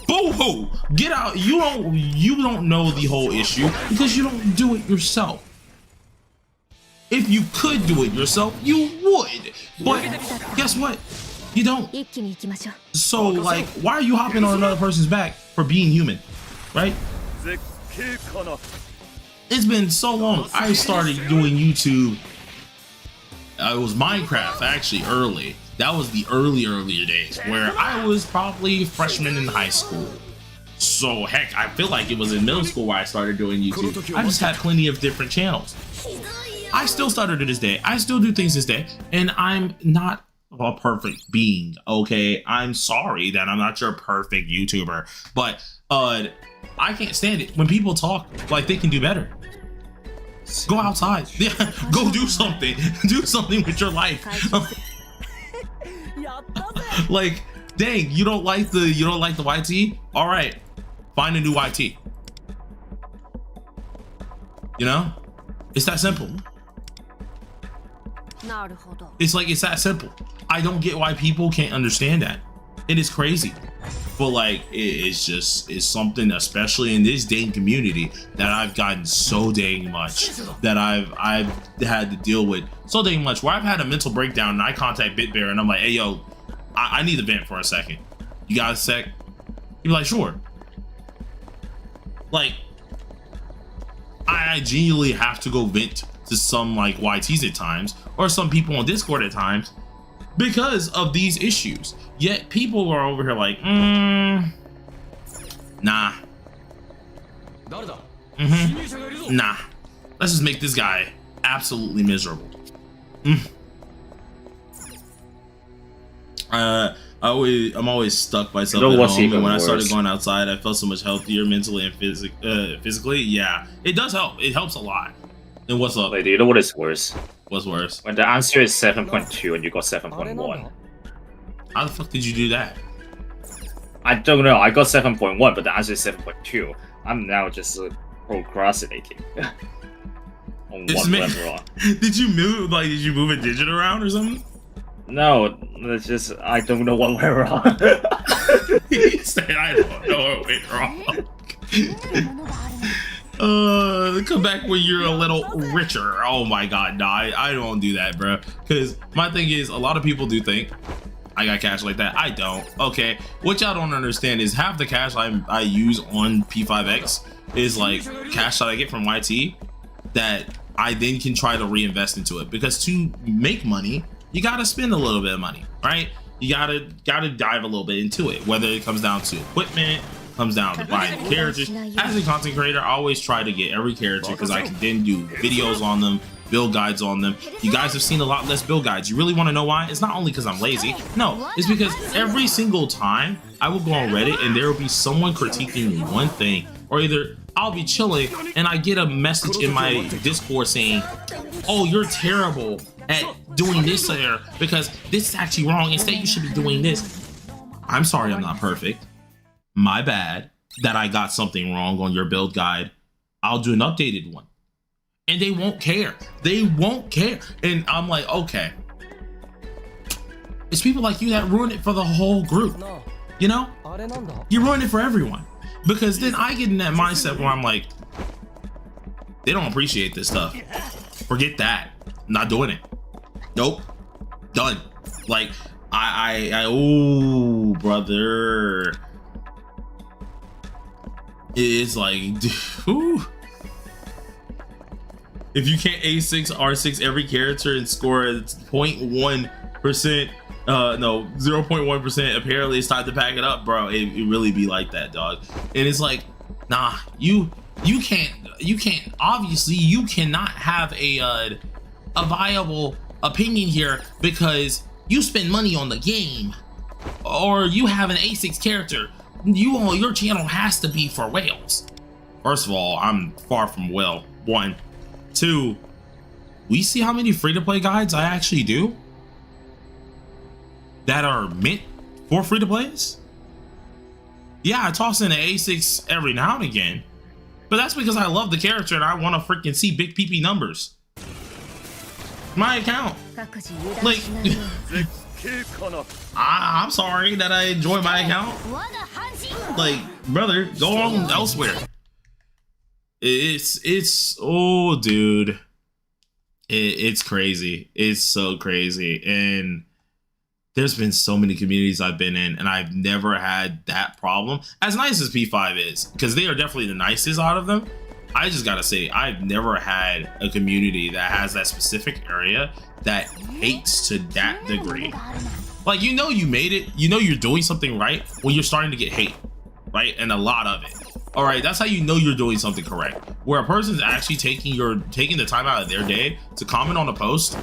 Boo-hoo! Get out. You don't know the whole issue because you don't do it yourself. If you could do it yourself, you would. But guess what? You don't. So like, why are you hopping on another person's back for being human? Right? It's been so long. I started doing YouTube. It was Minecraft actually early. That was the earlier days where I was probably a freshman in high school. So heck, I feel like it was in middle school where I started doing YouTube. I just had plenty of different channels. I still stutter to this day. I still do things this day, and I'm not a perfect being. Okay, I'm sorry that I'm not your perfect YouTuber, but I can't stand it when people talk like they can do better. Go outside. Yeah, go do something. Do something with your life. Like, dang, you don't like the YT? All right, find a new YT. You know, it's that simple. It's that simple. I don't get why people can't understand that. It is crazy. But like, it's something, especially in this dang community, that I've gotten so dang much, that I've had to deal with so dang much, where I've had a mental breakdown and I contact BitBear and I'm like, hey yo, I need to vent for a second. You got a sec? You're like, sure. Like, I genuinely have to go vent to some like YTs at times, or some people on Discord at times, because of these issues. Yet people are over here like, nah. Nah. Let's just make this guy absolutely miserable. I'm always stuck by something at home, and when I started going outside, I felt so much healthier mentally and physically. Yeah, it does help. It helps a lot. And what's up? Wait, do you know what is worse? What's worse? When the answer is 7.2 and you got 7.1. How the fuck did you do that? I don't know. I got 7.1, but the answer is 7.2. I'm now just procrastinating on what went wrong. Did you move a digit around or something? No, it's just I don't know what went wrong. He said I don't know what went wrong. Come back when you're a little richer. Oh my god, nah, I don't do that, bro. Because my thing is, a lot of people do think I got cash like that. I don't. Okay, what y'all don't understand is half the cash I use on P5X is like cash that I get from YT that I then can try to reinvest into it. Because to make money, you gotta spend a little bit of money, right? You gotta dive a little bit into it, whether it comes down to equipment, comes down to buying the characters. As a content creator, I always try to get every character because I can then do videos on them, build guides on them. You guys have seen a lot less build guides. You really want to know why? It's not only because I'm lazy. No, it's because every single time I will go on Reddit and there will be someone critiquing one thing, or either I'll be chilling and I get a message in my Discord saying, oh, you're terrible at doing this there because this is actually wrong. Instead, you should be doing this. I'm sorry, I'm not perfect. My bad that I got something wrong on your build guide. I'll do an updated one. And they won't care. They won't care. And I'm like, okay. It's people like you that ruin it for the whole group. You know? You ruin it for everyone. Because then I get in that mindset where I'm like, they don't appreciate this stuff. Forget that. I'm not doing it. Nope. Done. Like, oh, brother. It's like, whew. If you can't A6, R6 every character and score 0.1%, no, 0.1%, apparently it's time to pack it up, bro. It really be like that, dog. And it's like, nah, you can't, obviously you cannot have a viable opinion here because you spend money on the game or you have an A6 character. Your channel has to be for whales. First of all, I'm far from whale. 1, 2, we see how many free-to-play guides I actually do that are meant for free-to-plays. Yeah, I toss in an A6 every now and again, but that's because I love the character and I want to freaking see big PP numbers. My account, like, I'm sorry that I enjoy my account. Like, brother, go on elsewhere. It's oh, dude, it's crazy. It's so crazy. And there's been so many communities I've been in, and I've never had that problem. As nice as P5 is, because they are definitely the nicest out of them, I just gotta say, I've never had a community that has that specific area that hates to that degree. Like, you know you made it, you know you're doing something right when you're starting to get hate, right? And a lot of it. All right, that's how you know you're doing something correct. Where a person's actually taking the time out of their day to comment on a post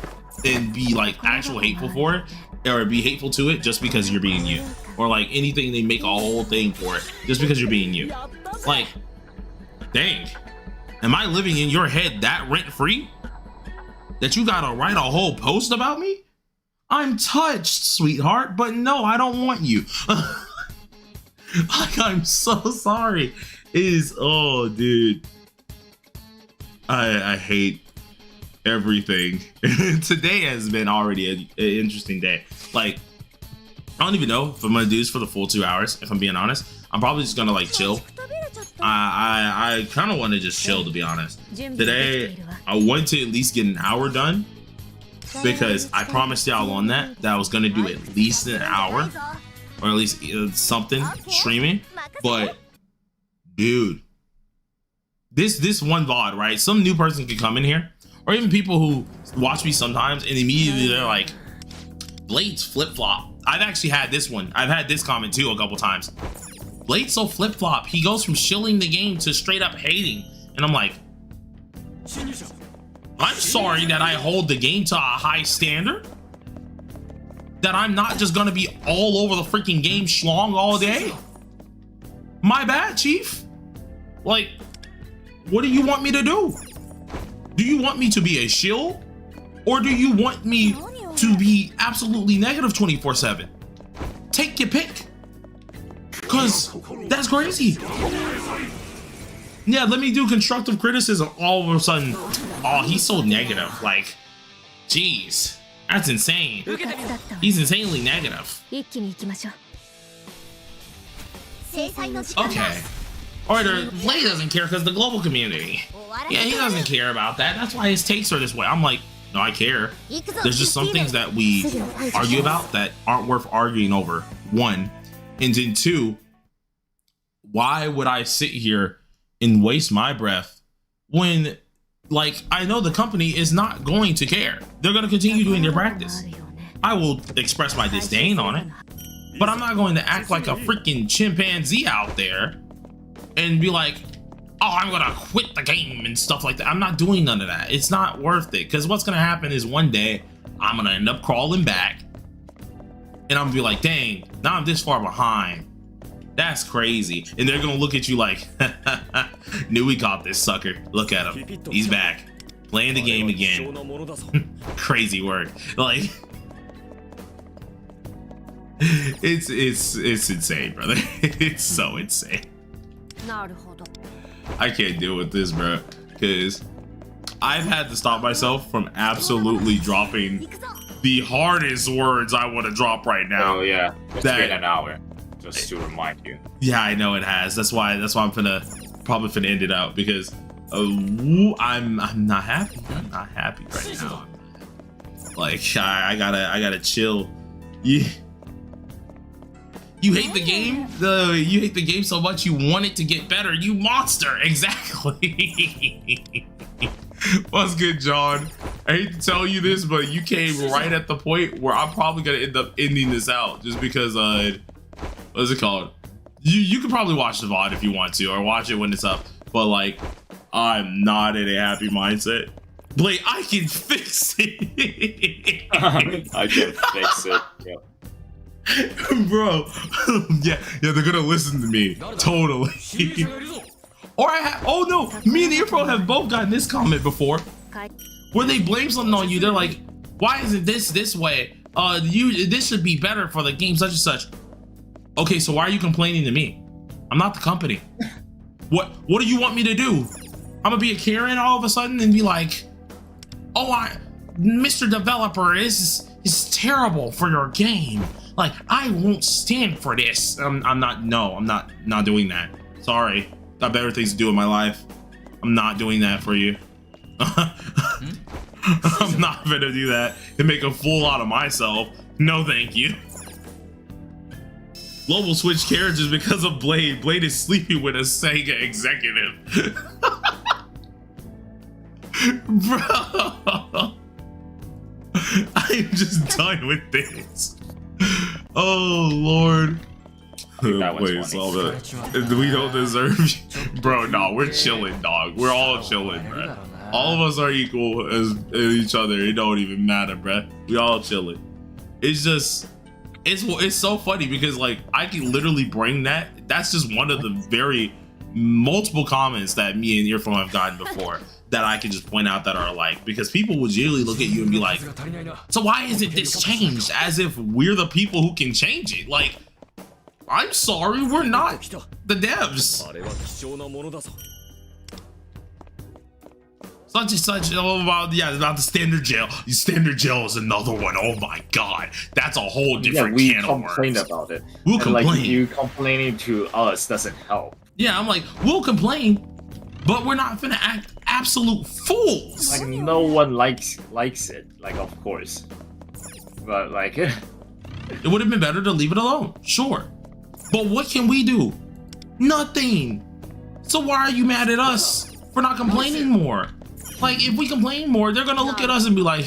and be like actual hateful for it, or be hateful to it just because you're being you, or like anything, they make a whole thing for it just because you're being you. Like, dang, am I living in your head that rent free that you gotta write a whole post about me? I'm touched, sweetheart, but no, I don't want you. Like, I'm so sorry. Oh, dude, I hate everything. Today has been already an interesting day. Like, I don't even know if I'm gonna do this for the full 2 hours, if I'm being honest. I'm probably just gonna like chill. I kind of want to just chill, to be honest. Today I want to at least get an hour done, because I promised y'all on that I was gonna do at least an hour, or at least something streaming. But dude, this one VOD, right? Some new person could come in here, or even people who watch me sometimes, and immediately they're like, Blade's flip-flop. I've actually had this one. I've had this comment too a couple times. Blade's so flip-flop. He goes from shilling the game to straight up hating. And I'm like, I'm sorry that I hold the game to a high standard. That I'm not just gonna be all over the freaking game schlong all day. My bad, chief. Like, what do you want me to do? Do you want me to be a shill? Or do you want me to be absolutely negative 24/7? Take your pick. Cause that's crazy. Yeah, let me do constructive criticism. All of a sudden, oh, he's so negative. Like, jeez, that's insane. He's insanely negative. Okay. Or Blade doesn't care because the global community. Yeah, he doesn't care about that. That's why his takes are this way. I'm like, no, I care. There's just some things that we argue about that aren't worth arguing over. One. And then two, why would I sit here and waste my breath when, like, I know the company is not going to care. They're going to continue doing their practice. I will express my disdain on it, but I'm not going to act like a freaking chimpanzee out there and be like, oh, I'm gonna quit the game and stuff like that. I'm not doing none of that. It's not worth it, because what's gonna happen is one day I'm gonna end up crawling back and I'm gonna be like, dang, now I'm this far behind. That's crazy. And they're gonna look at you like, knew we caught this sucker. Look at him, he's back playing the game again. Crazy work. Like, it's insane, brother. It's so insane. I can't deal with this, bro, because I've had to stop myself from absolutely dropping the hardest words I want to drop right now. Oh yeah, it's been an hour, just to remind you. Yeah, I know it has. That's why I'm probably finna end it out, because I'm not happy. I'm not happy right now. Like, I gotta chill. Yeah. You hate the game? You hate the game so much you want it to get better. You monster. Exactly. What's good, John? I hate to tell you this, but you came right at the point where I'm probably gonna end up ending this out, just because what's it called? You could probably watch the VOD if you want to, or watch it when it's up. But like, I'm not in a happy mindset. Blake, I can fix it. I can fix it. Yeah. Bro, yeah, they're gonna listen to me, totally. Or oh no, me and April have both gotten this comment before, where they blame something on you. They're like, why isn't this way? This should be better for the game, such and such. Okay, so why are you complaining to me? I'm not the company. What do you want me to do? I'm gonna be a Karen all of a sudden and be like, oh, Mr. Developer, is terrible for your game. Like, I won't stand for this. I'm not doing that. Sorry, got better things to do in my life. I'm not doing that for you. I'm not gonna do that and make a fool out of myself. No, thank you. Global switch characters because of Blade. Blade is sleeping with a Sega executive. Bro, I'm just done with this. Oh Lord. Wait, so we don't deserve you. Bro, no, we're chilling, dog. We're all chilling, bro. All of us are equal as each other. It don't even matter, bro. We all chilling. It's just, it's so funny because like I can literally bring that. That's just one of the very multiple comments that me and Earphone have gotten before that I can just point out that are like, because people would usually look at you and be like, so why isn't this changed? As if we're the people who can change it. Like, I'm sorry, we're not the devs. Such and such, about the standard gel. The standard gel is another one. Oh my god, that's a whole different can of worms. We complained about it. We'll complain. Like, you complaining to us doesn't help. Yeah, I'm like, we'll complain, but we're not gonna act absolute fools. Like, no one likes it. Like, of course, but like, it would have been better to leave it alone. Sure, but what can we do? Nothing. So why are you mad at us for not complaining more? Like, if we complain more, they're gonna look at us and be like,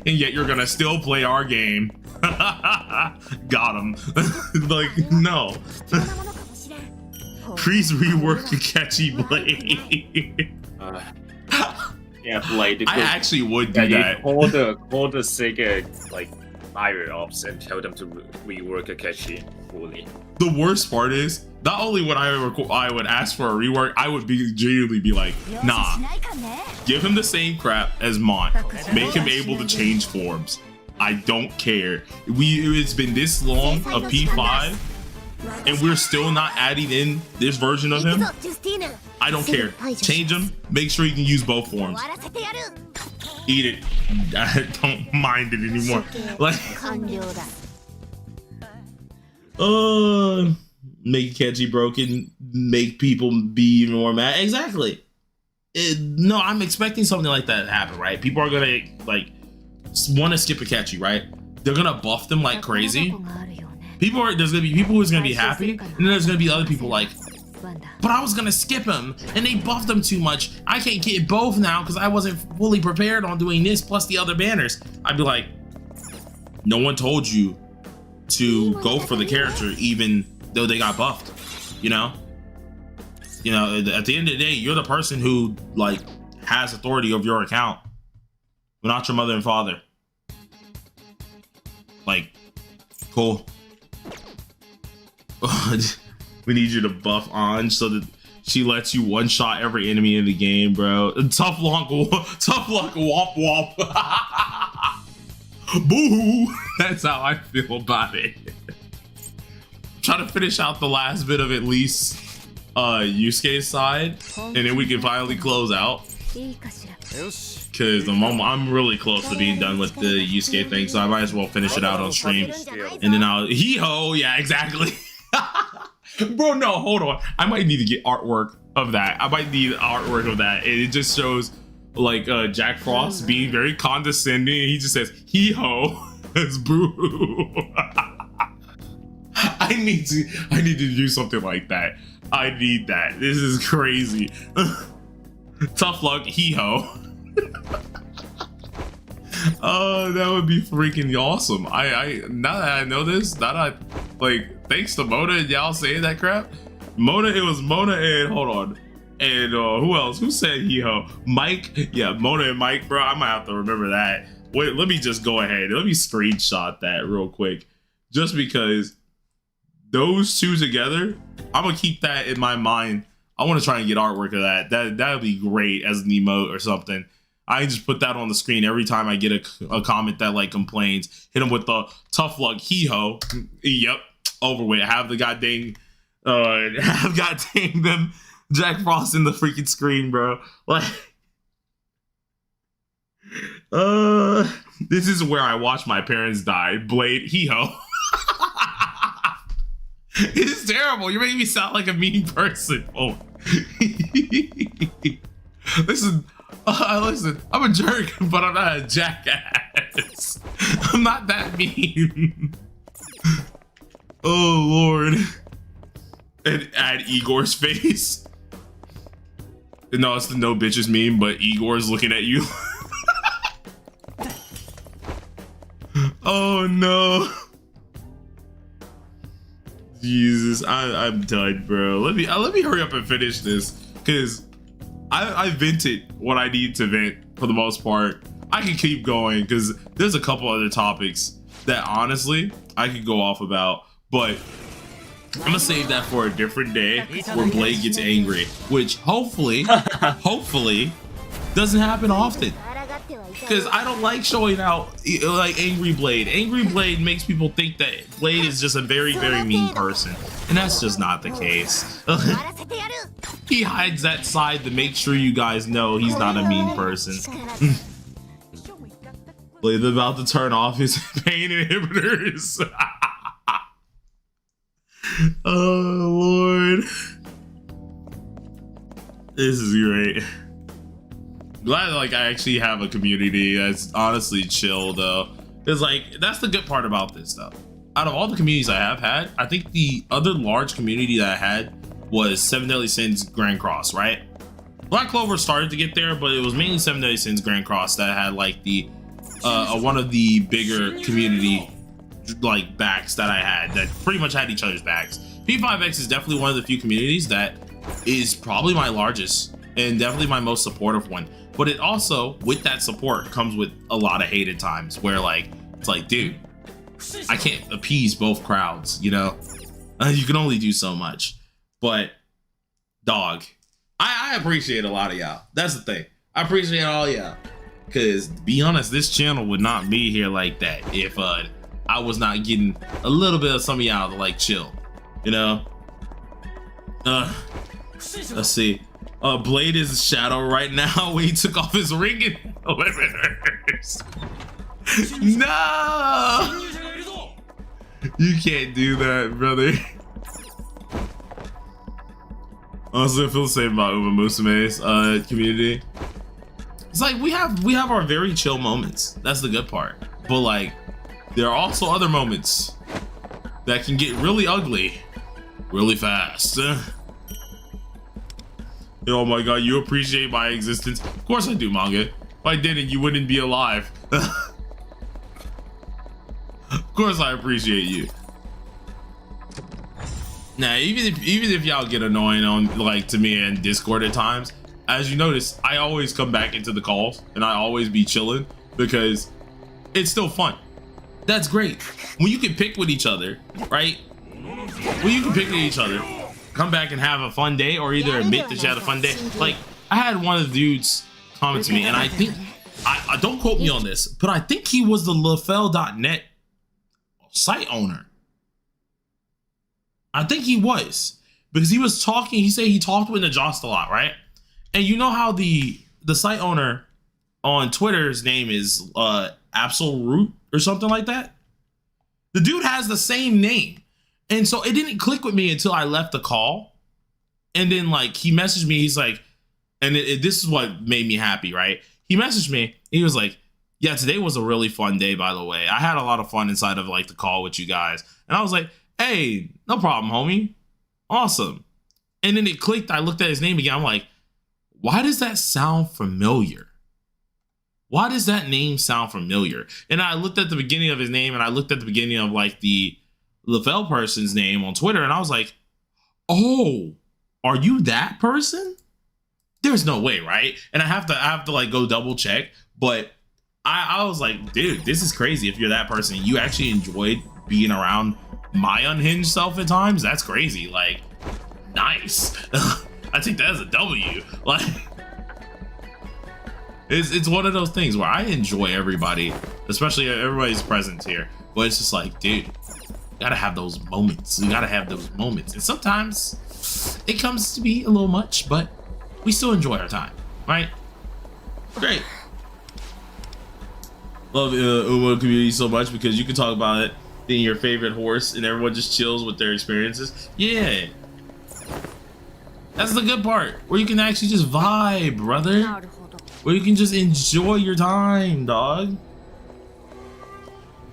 and yet you're gonna still play our game. Got him. Like, no. Please rework a catchy Blade. Yeah, Blade. I actually would do that. Call the Sega like higher ups and tell them to rework Akechi fully. The worst part is, not only would I would ask for a rework, I would genuinely be like, nah, give him the same crap as Mon. Make him able to change forms. I don't care. It's been this long of P5, and we're still not adding in this version of him. I don't care. Change him. Make sure you can use both forms. Eat it. I don't mind it anymore. Like, make catchy broken, make people be even more mad. Exactly. No, I'm expecting something like that to happen, right? People are gonna like want to skip a catchy, right? They're gonna buff them like crazy. There's gonna be people who's gonna be happy, and then there's gonna be other people like, but I was gonna skip him, and they buffed them too much. I can't get both now because I wasn't fully prepared on doing this plus the other banners. I'd be like, no one told you to go for the character even though they got buffed. You know, at the end of the day, you're the person who like has authority over your account, but not your mother and father. Like, cool. We need you to buff Anj so that she lets you one-shot every enemy in the game, bro. Tough luck, womp womp. Boo! That's how I feel about it. Try to finish out the last bit of at least Yusuke's side, and then we can finally close out. Because I'm really close to being done with the Yusuke thing, so I might as well finish it out on stream. And then I'll hee-ho, yeah, exactly. Bro, no, hold on. I might need to get artwork of that. I might need artwork of that. It just shows like Jack Frost being very condescending. He just says hee-ho as boo. I need to do something like that. I need that. This is crazy. Tough luck, hee-ho. Oh, that would be freaking awesome. I now that I know this, now that thanks to Mona and y'all saying that crap. It was Mona and hold on. And who else? Who said hee-ho? Mike? Yeah, Mona and Mike, bro. I might have to remember that. Wait, let me just go ahead. Let me screenshot that real quick. Just because those two together, I'm gonna keep that in my mind. I want to try and get artwork of that. That would be great as an emote or something. I just put that on the screen every time I get a comment that like complains. Hit them with the tough luck hee-ho. Yep, over with. Have goddamn them Jack Frost in the freaking screen, bro. Like, this is where I watch my parents die. Blade hee-ho. It's terrible. You're making me sound like a mean person. Oh. Listen, Listen, I'm a jerk, but I'm not a jackass. I'm not that mean. Oh Lord. And add Igor's face. No, it's the no bitches meme, but Igor's looking at you. Oh no. Jesus, I'm done, bro. Let me hurry up and finish this, because I vented what I need to vent for the most part. I can keep going because there's a couple other topics that honestly I could go off about, but I'm gonna save that for a different day where Blade gets angry, which hopefully doesn't happen often. Because I don't like showing out like Angry Blade. Angry Blade makes people think that Blade is just a very, very mean person. And that's just not the case. He hides that side to make sure you guys know he's not a mean person. Blade's about to turn off his pain inhibitors. Oh Lord. This is great. Glad like I actually have a community that's honestly chill though. Cause like that's the good part about this stuff. Out of all the communities I have had, I think the other large community that I had was Seven Deadly Sins Grand Cross, right? Black Clover started to get there, but it was mainly Seven Deadly Sins Grand Cross that had like the one of the bigger community like backs that I had that pretty much had each other's backs. P5X is definitely one of the few communities that is probably my largest and definitely my most supportive one. But it also, with that support, comes with a lot of hate at times where like, it's like, dude, I can't appease both crowds, you know? You can only do so much. But, dog, I appreciate a lot of y'all. That's the thing. I appreciate all y'all. Because, to be honest, this channel would not be here like that if I was not getting a little bit of some of y'all to like chill, you know? Let's see. Blade is shadow right now when he took off his ring and eliminators. No! You can't do that, brother. Honestly, I feel the same about Uma Musume's community. It's like we have our very chill moments. That's the good part. But like, there are also other moments that can get really ugly really fast. Oh my god, you appreciate my existence? Of course I do, manga. If I didn't, you wouldn't be alive. Of course I appreciate you. Now, even if y'all get annoying on like to me in Discord at times, as you notice, I always come back into the calls and I always be chilling because it's still fun. That's great. When you can pick with each other, right? When you can pick with each other, come back and have a fun day, or either admit that you had a fun day. Like, I had one of the dudes comment to me, and I think, I don't quote me on this, but I think he was the Lafel.net site owner. I think he was, because he was talking, he said he talked with Najast a lot, right? And you know how the site owner on Twitter's name is Absolute or something like that? The dude has the same name. And so it didn't click with me until I left the call. And then like he messaged me, he's like, and this is what made me happy, right? He messaged me, he was like, yeah, today was a really fun day, by the way. I had a lot of fun inside of like the call with you guys. And I was like, hey, no problem, homie. Awesome. And then it clicked, I looked at his name again. I'm like, why does that sound familiar? Why does that name sound familiar? And I looked at the beginning of his name and I looked at the beginning of like the LaFell person's name on Twitter, and I was like, oh, are you that person? There's no way, right? And I have to like go double check, but I was like, dude, this is crazy. If you're that person, you actually enjoyed being around my unhinged self at times. That's crazy. Like, nice. I think that as a W. Like, it's one of those things where I enjoy everybody, especially everybody's presence here. But it's just like, dude, you gotta have those moments. You gotta have those moments. And sometimes it comes to be a little much, but we still enjoy our time, right? Great. Love Uma community so much because you can talk about it being your favorite horse and everyone just chills with their experiences. Yeah. That's the good part, where you can actually just vibe, brother. where you can just enjoy your time, dog.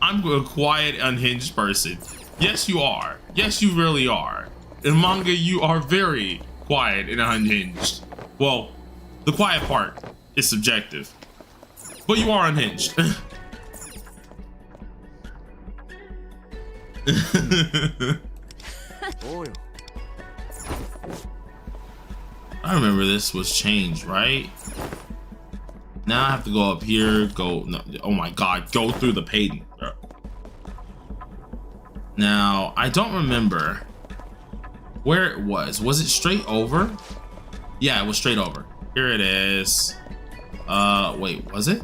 I'm a quiet, unhinged person. Yes, you are. Yes, you really are. In manga, you are very quiet and unhinged. Well, the quiet part is subjective, but you are unhinged. I remember this was changed, right? Now I have to go up here, no, oh my god, go through the painting, bro. Now, I don't remember where it was. Was it straight over? Yeah, it was straight over. Here it is. Wait, was it?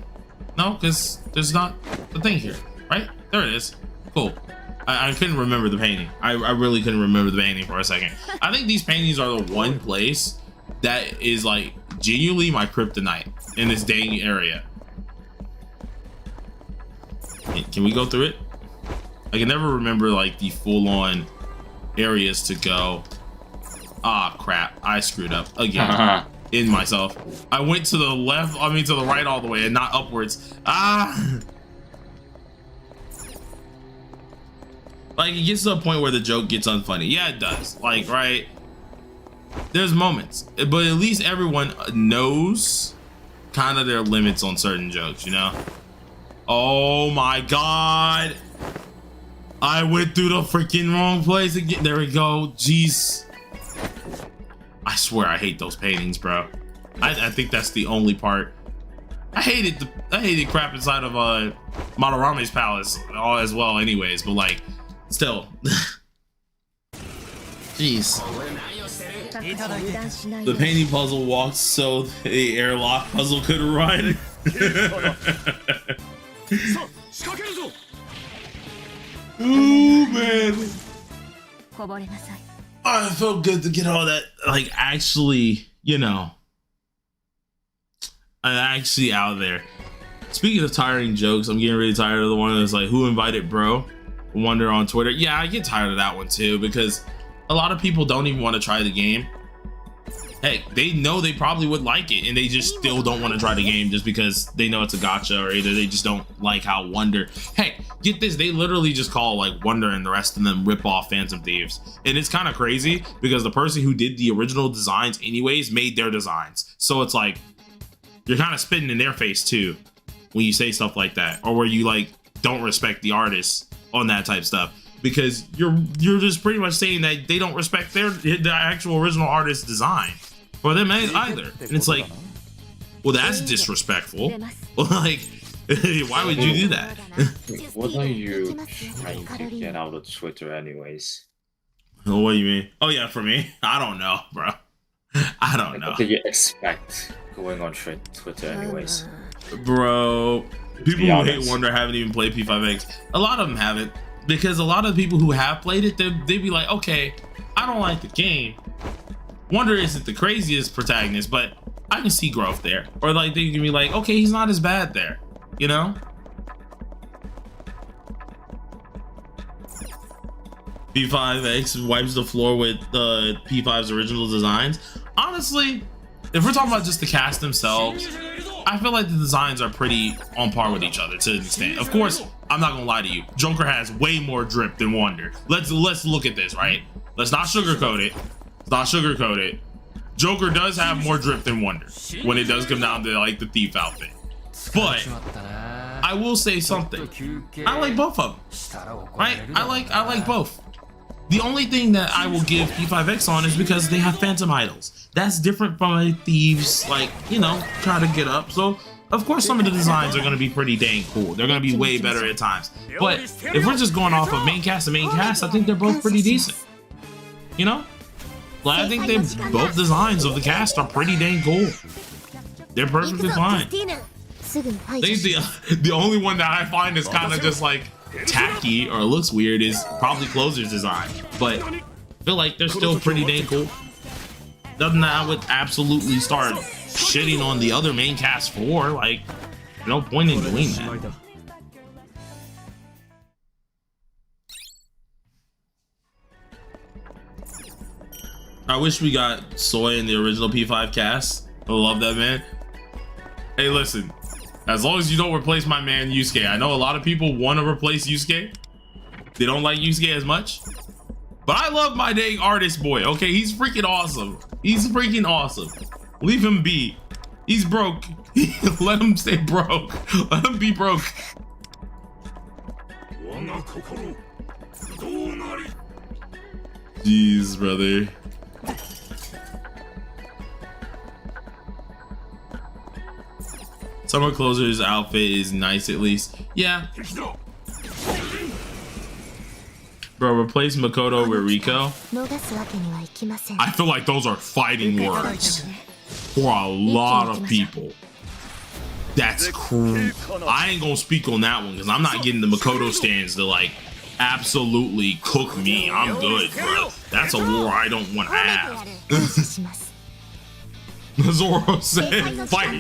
No, because there's not the thing here, right? There it is. Cool. I couldn't remember the painting. I really couldn't remember the painting for a second. I think these paintings are the one place that is like genuinely my kryptonite in this dang area. Can we go through it? I can never remember like the full-on areas to go. Ah, crap. I screwed up again. In myself. I went to the left, I mean to the right all the way and not upwards. Ah! Like, it gets to a point where the joke gets unfunny. Yeah, it does. Like, right? There's moments, but at least everyone knows kind of their limits on certain jokes, you know? Oh my god! I went through the freaking wrong place again. There we go. Jeez. I swear I hate those paintings, bro. I think that's the only part. I hated crap inside of Madarame's palace as well anyways, but like, still. Jeez. The painting puzzle walked so the airlock puzzle could run. Ooh, man. Oh, it felt good to get all that, like, actually, you know, actually out there. Speaking of tiring jokes, I'm getting really tired of the one that's like, who invited bro? Wonder on Twitter. Yeah, I get tired of that one too, because a lot of people don't even want to try the game. Hey, they know they probably would like it, and they just still don't want to try the game just because they know it's a gacha, or either they just don't like how Wonder. Hey, get this, they literally just call like Wonder and the rest of them rip off Phantom Thieves. And it's kind of crazy because the person who did the original designs anyways made their designs. So it's like, you're kind of spitting in their face too when you say stuff like that, or where you like don't respect the artist on that type stuff, because you're just pretty much saying that they don't respect the actual original artist's design for them either. And it's like, well, that's disrespectful. Like, why would you do that? What are you trying to get out of Twitter anyways? What do you mean? Oh yeah, for me? I don't know, bro. I don't know. What do you expect going on Twitter anyways? Bro, people who hate Wonder haven't even played P5X. A lot of them haven't, because a lot of the people who have played it, they'd be like, okay, I don't like the game. Wonder isn't the craziest protagonist, but I can see growth there. Or like, they can be like, okay, he's not as bad there, you know? P5X wipes the floor with P5's original designs. Honestly, if we're talking about just the cast themselves, I feel like the designs are pretty on par with each other to an extent. Of course, I'm not gonna lie to you, Joker has way more drip than Wonder. Let's look at this, right? Let's not sugarcoat it. Let's not sugarcoat it. Joker does have more drip than Wonder when it does come down to like the thief outfit. But I will say something. I like both of them. Right? I like both. The only thing that I will give P5X on is because they have phantom idols. That's different from a thieves, like, you know, try to get up. So of course some of the designs are going to be pretty dang cool. They're going to be way better at times. But if we're just going off of main cast to main cast, I think they're both pretty decent. You know? Like, I think both designs of the cast are pretty dang cool. They're perfectly fine. I think the only one that I find is kind of just like tacky or looks weird is probably Closer's design, but I feel like they're still pretty dang cool. Nothing that I would absolutely start shitting on the other main cast for. Like, no point in doing that. I wish we got Soy in the original P5 cast. I love that man. Hey, listen. As long as you don't replace my man Yusuke. I know a lot of people want to replace Yusuke. They don't like Yusuke as much. But I love my dang artist boy, okay? He's freaking awesome. He's freaking awesome. Leave him be. He's broke. Let him stay broke. Let him be broke. Jeez, brother. Summer Closer's outfit is nice at least. Yeah. Bro, replace Makoto with Riko. I feel like those are fighting words for a lot of people. That's cool. I ain't gonna speak on that one because I'm not getting the Makoto stands to like absolutely cook me. I'm good, bro. That's a war I don't want to have. Zoro said, fight me.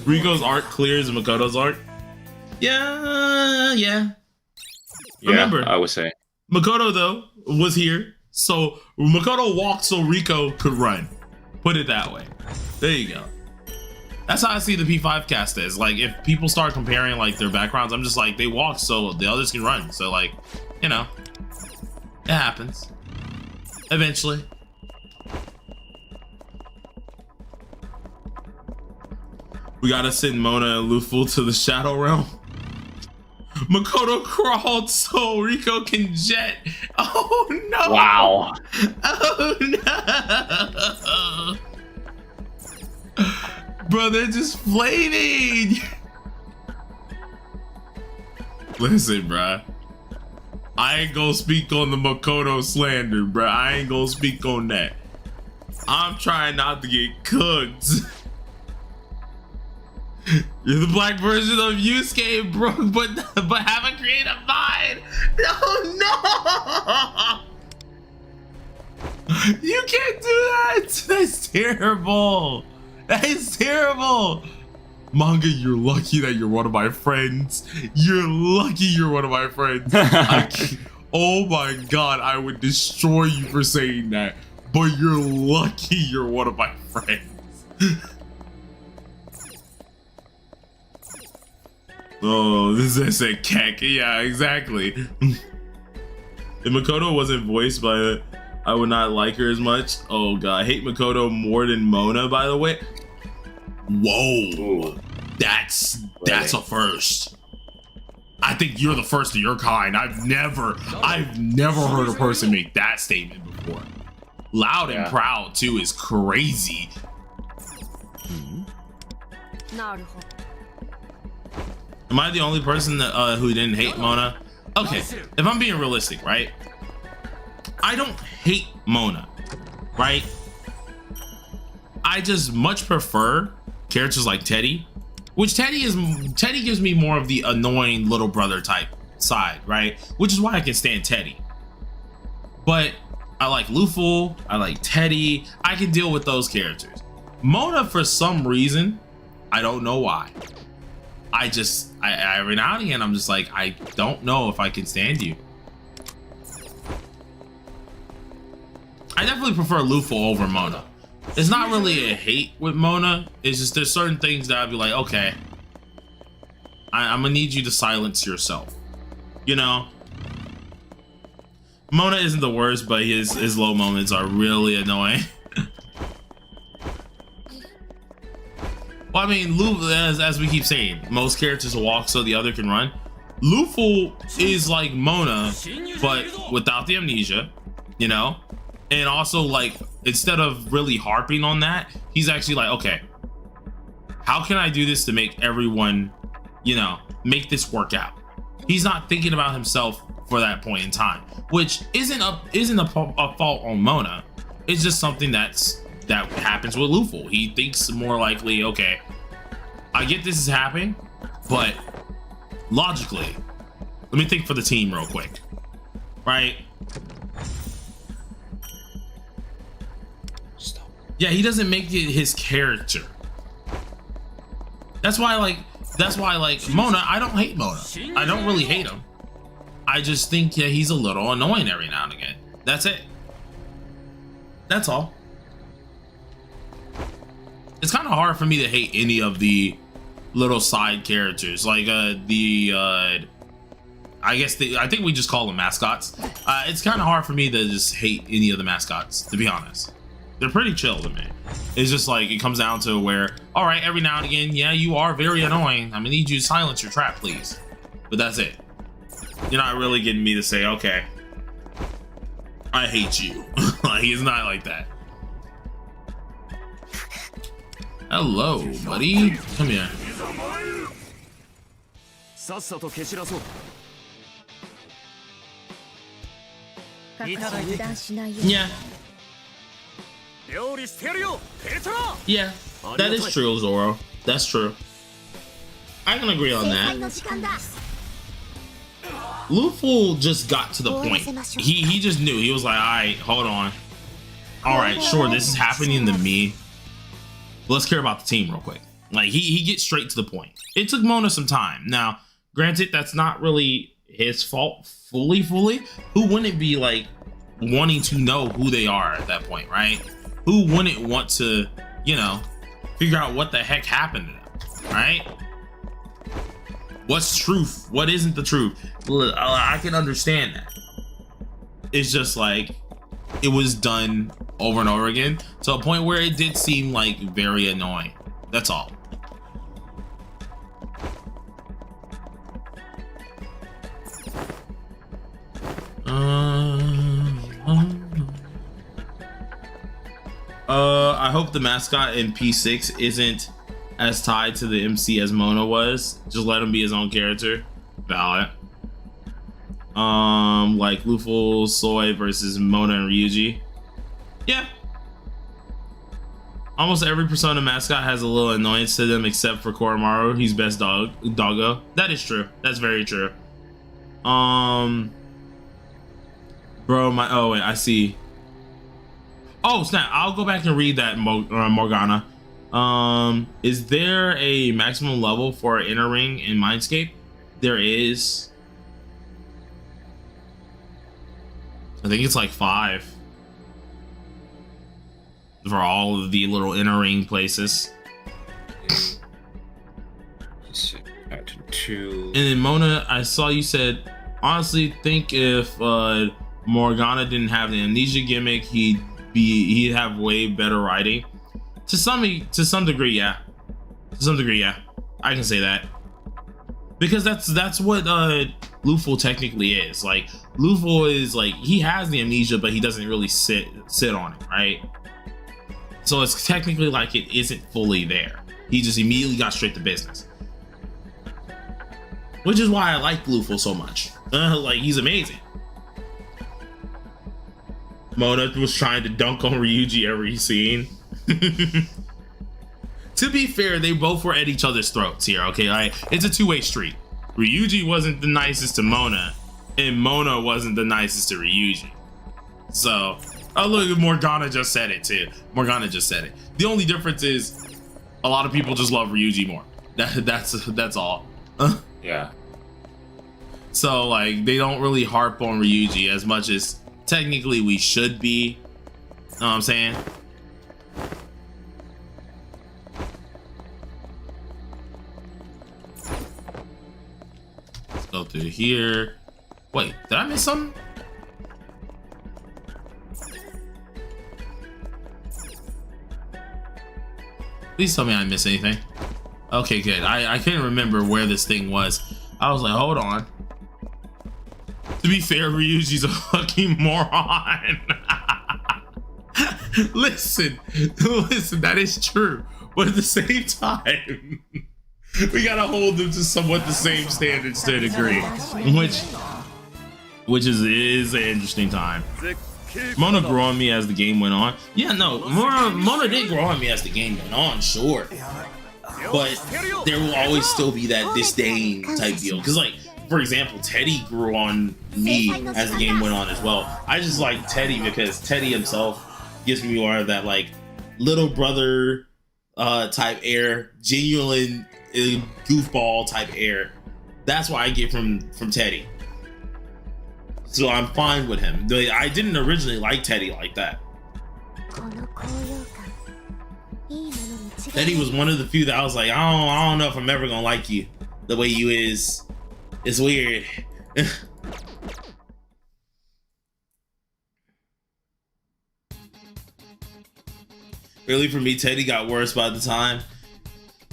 Riko's art clears Makoto's art. Yeah. Remember, I would say Makoto though was here, so Makoto walked so Riko could run. Put it that way. There you go. That's how I see the P5 cast is. Like, if people start comparing like their backgrounds, I'm just like, they walk so the others can run. So like, you know, it happens eventually. We gotta send Mona and Luffy to the Shadow Realm. Makoto crawled so Riko can jet. Oh no! wow. Oh no! Bro, they're just flaming. Listen, bruh. I ain't gonna speak on the Makoto slander, bruh. I ain't gonna speak on that. I'm trying not to get cooked. You're the black version of Yusuke, bro, but have a creative mind. No. You can't do that. That's terrible. That is terrible. Manga, you're lucky that you're one of my friends. You're lucky you're one of my friends. Oh my god, I would destroy you for saying that. But you're lucky you're one of my friends. Oh, this is a kek. Yeah, exactly. If Makoto wasn't voiced by it, I would not like her as much. Oh god, I hate Makoto more than Mona, by the way. Whoa. Ooh. That's a first. I think you're the first of your kind. I've never heard a person make that statement before. Loud and proud too is crazy. Am I the only person that, who didn't hate Mona? Okay, if I'm being realistic, right? I don't hate Mona, right? I just much prefer characters like Teddy, which Teddy gives me more of the annoying little brother type side, right? Which is why I can stand Teddy. But I like Luffy, I like Teddy, I can deal with those characters. Mona, for some reason, I don't know why. I every now and again, I'm just like, I don't know if I can stand you. I definitely prefer Luffy over Mona. It's not really a hate with Mona. It's just there's certain things that I'd be like, okay, I'm gonna need you to silence yourself. You know? Mona isn't the worst, but his low moments are really annoying. Well, I mean, Luffy, as we keep saying, most characters walk so the other can run. Luffy is like Mona, but without the amnesia, you know? And also, like, instead of really harping on that, he's actually like, okay, how can I do this to make everyone, you know, make this work out? He's not thinking about himself for that point in time, which isn't a fault on Mona. It's just something that happens with Luffy. He thinks more likely, okay, I get this is happening, but logically, let me think for the team real quick, right? Yeah, he doesn't make it his character. That's why like Mona, I don't hate Mona. I don't really hate him. I just think he's a little annoying every now and again. That's it. That's all. It's kind of hard for me to hate any of the little side characters, like I think we just call them mascots. It's kind of hard for me to just hate any of the mascots, to be honest. They're pretty chill to me. It's just like, it comes down to where, all right, every now and again, yeah, you are very annoying. I'm gonna need you to silence your trap, please. But that's it. You're not really getting me to say, okay, I hate you. Like, he's not like that. Hello, buddy. Come here. Yeah. Yeah, that is true, Zoro. That's true. I can agree on that. Luffy just got to the point. He just knew. He was like, alright, hold on. Alright, sure, this is happening to me. Let's care about the team real quick. Like, he gets straight to the point. It took Mona some time. Now, granted, that's not really his fault fully. Who wouldn't be, like, wanting to know who they are at that point, right? Who wouldn't want to, you know, figure out what the heck happened to them, right? What's truth? What isn't the truth? I can understand that. It's just like, it was done over and over again to a point where it did seem like very annoying. That's all. I hope the mascot in P6 isn't as tied to the MC as Mona was. Just let him be his own character. Valid. Like Luffy, Soy versus Mona and Ryuji. Yeah. Almost every Persona mascot has a little annoyance to them except for Koromaru. He's best doggo. That is true. That's very true. Bro, oh wait, I see. Oh snap! I'll go back and read that, Morgana. Is there a maximum level for Inner Ring in Mindscape? There is. I think it's like 5 for all of the little Inner Ring places. And then Mona, I saw you said, honestly, think if Morgana didn't have the amnesia gimmick, he'd have way better writing. To some degree, yeah. To some degree, yeah. I can say that. Because that's what Luffy technically is. Like, Luffy is like, he has the amnesia, but he doesn't really sit on it, right? So it's technically like it isn't fully there. He just immediately got straight to business. Which is why I like Luffy so much. Like, he's amazing. Mona was trying to dunk on Ryuji every scene. To be fair, they both were at each other's throats here, okay? Like, it's a two-way street. Ryuji wasn't the nicest to Mona, and Mona wasn't the nicest to Ryuji. So, oh look, Morgana just said it too. Morgana just said it. The only difference is a lot of people just love Ryuji more. That's all. Yeah. So, like, they don't really harp on Ryuji as much as technically we should be. Know what I'm saying? Let's go through here. Wait, did I miss something? Please tell me I missed anything. Okay, good. I couldn't remember where this thing was. I was like, hold on. To be fair, Ryuji's a fucking moron. Listen, that is true. But at the same time, we gotta hold them to somewhat the same standards to a degree. Which is an interesting time. Mona grew on me as the game went on. Yeah, no, Mona did grow on me as the game went on, sure. But there will always still be that disdain type deal. Because, like, for example, Teddy grew on me as the game went on as well. I just like Teddy because Teddy himself gives me more of that, like, little brother type air, genuine goofball type air. That's what I get from Teddy. So I'm fine with him. I didn't originally like Teddy like that. Teddy was one of the few that I was like, I don't know if I'm ever gonna like you the way you is. It's weird. Really, for me, Teddy got worse by the time.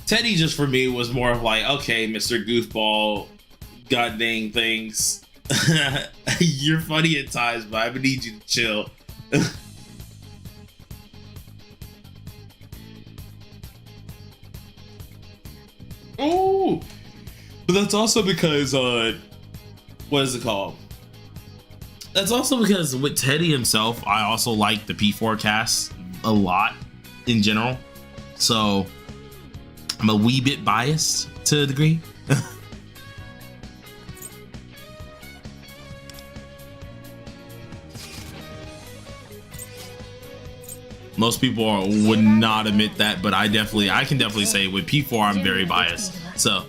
Teddy just for me was more of like, okay, Mr. Goofball, god dang things. You're funny at times, but I need you to chill. Oh, but that's also because what is it called? That's also because with Teddy himself, I also like the P4 cast a lot in general, so I'm a wee bit biased to a degree. Most people would not admit that, but I can definitely say with P4 I'm very biased. So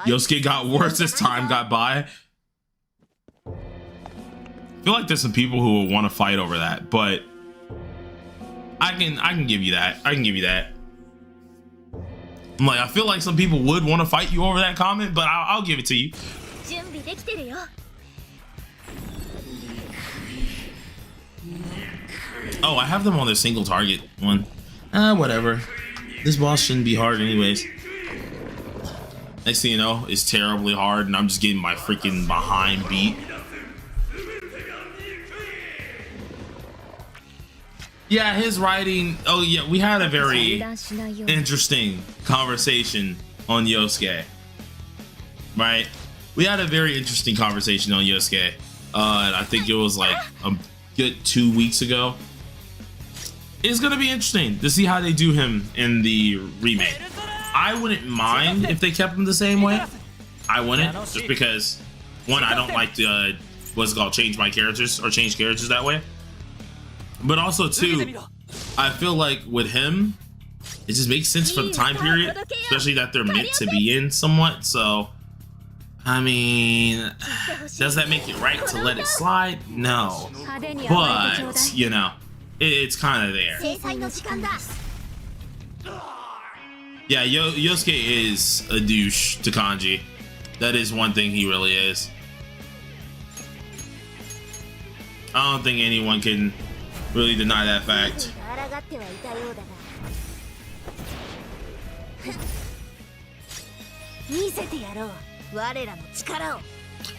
Yosuke got worse as time got by. I feel like there's some people who will want to fight over that, but I can give you that. I can give you that. I'm like, I feel like some people would want to fight you over that comment, but I'll give it to you. Oh, I have them on their single target one. Whatever. This boss shouldn't be hard anyways. Next thing you know, it's terribly hard and I'm just getting my freaking behind beat. Yeah, his writing. Oh yeah, we had a very interesting conversation on Yosuke. Right? We had a very interesting conversation on Yosuke. And I think it was like a good 2 weeks ago. It's gonna be interesting to see how they do him in the remake. I wouldn't mind if they kept him the same way. I wouldn't, just because one, I don't like the what's it called, change characters that way. But also two, I feel like with him, it just makes sense for the time period, especially that they're meant to be in somewhat. So, I mean, does that make it right to let it slide? No, but you know, it's kind of there. Yeah, Yosuke is a douche to Kanji. That is one thing he really is. I don't think anyone can really deny that fact.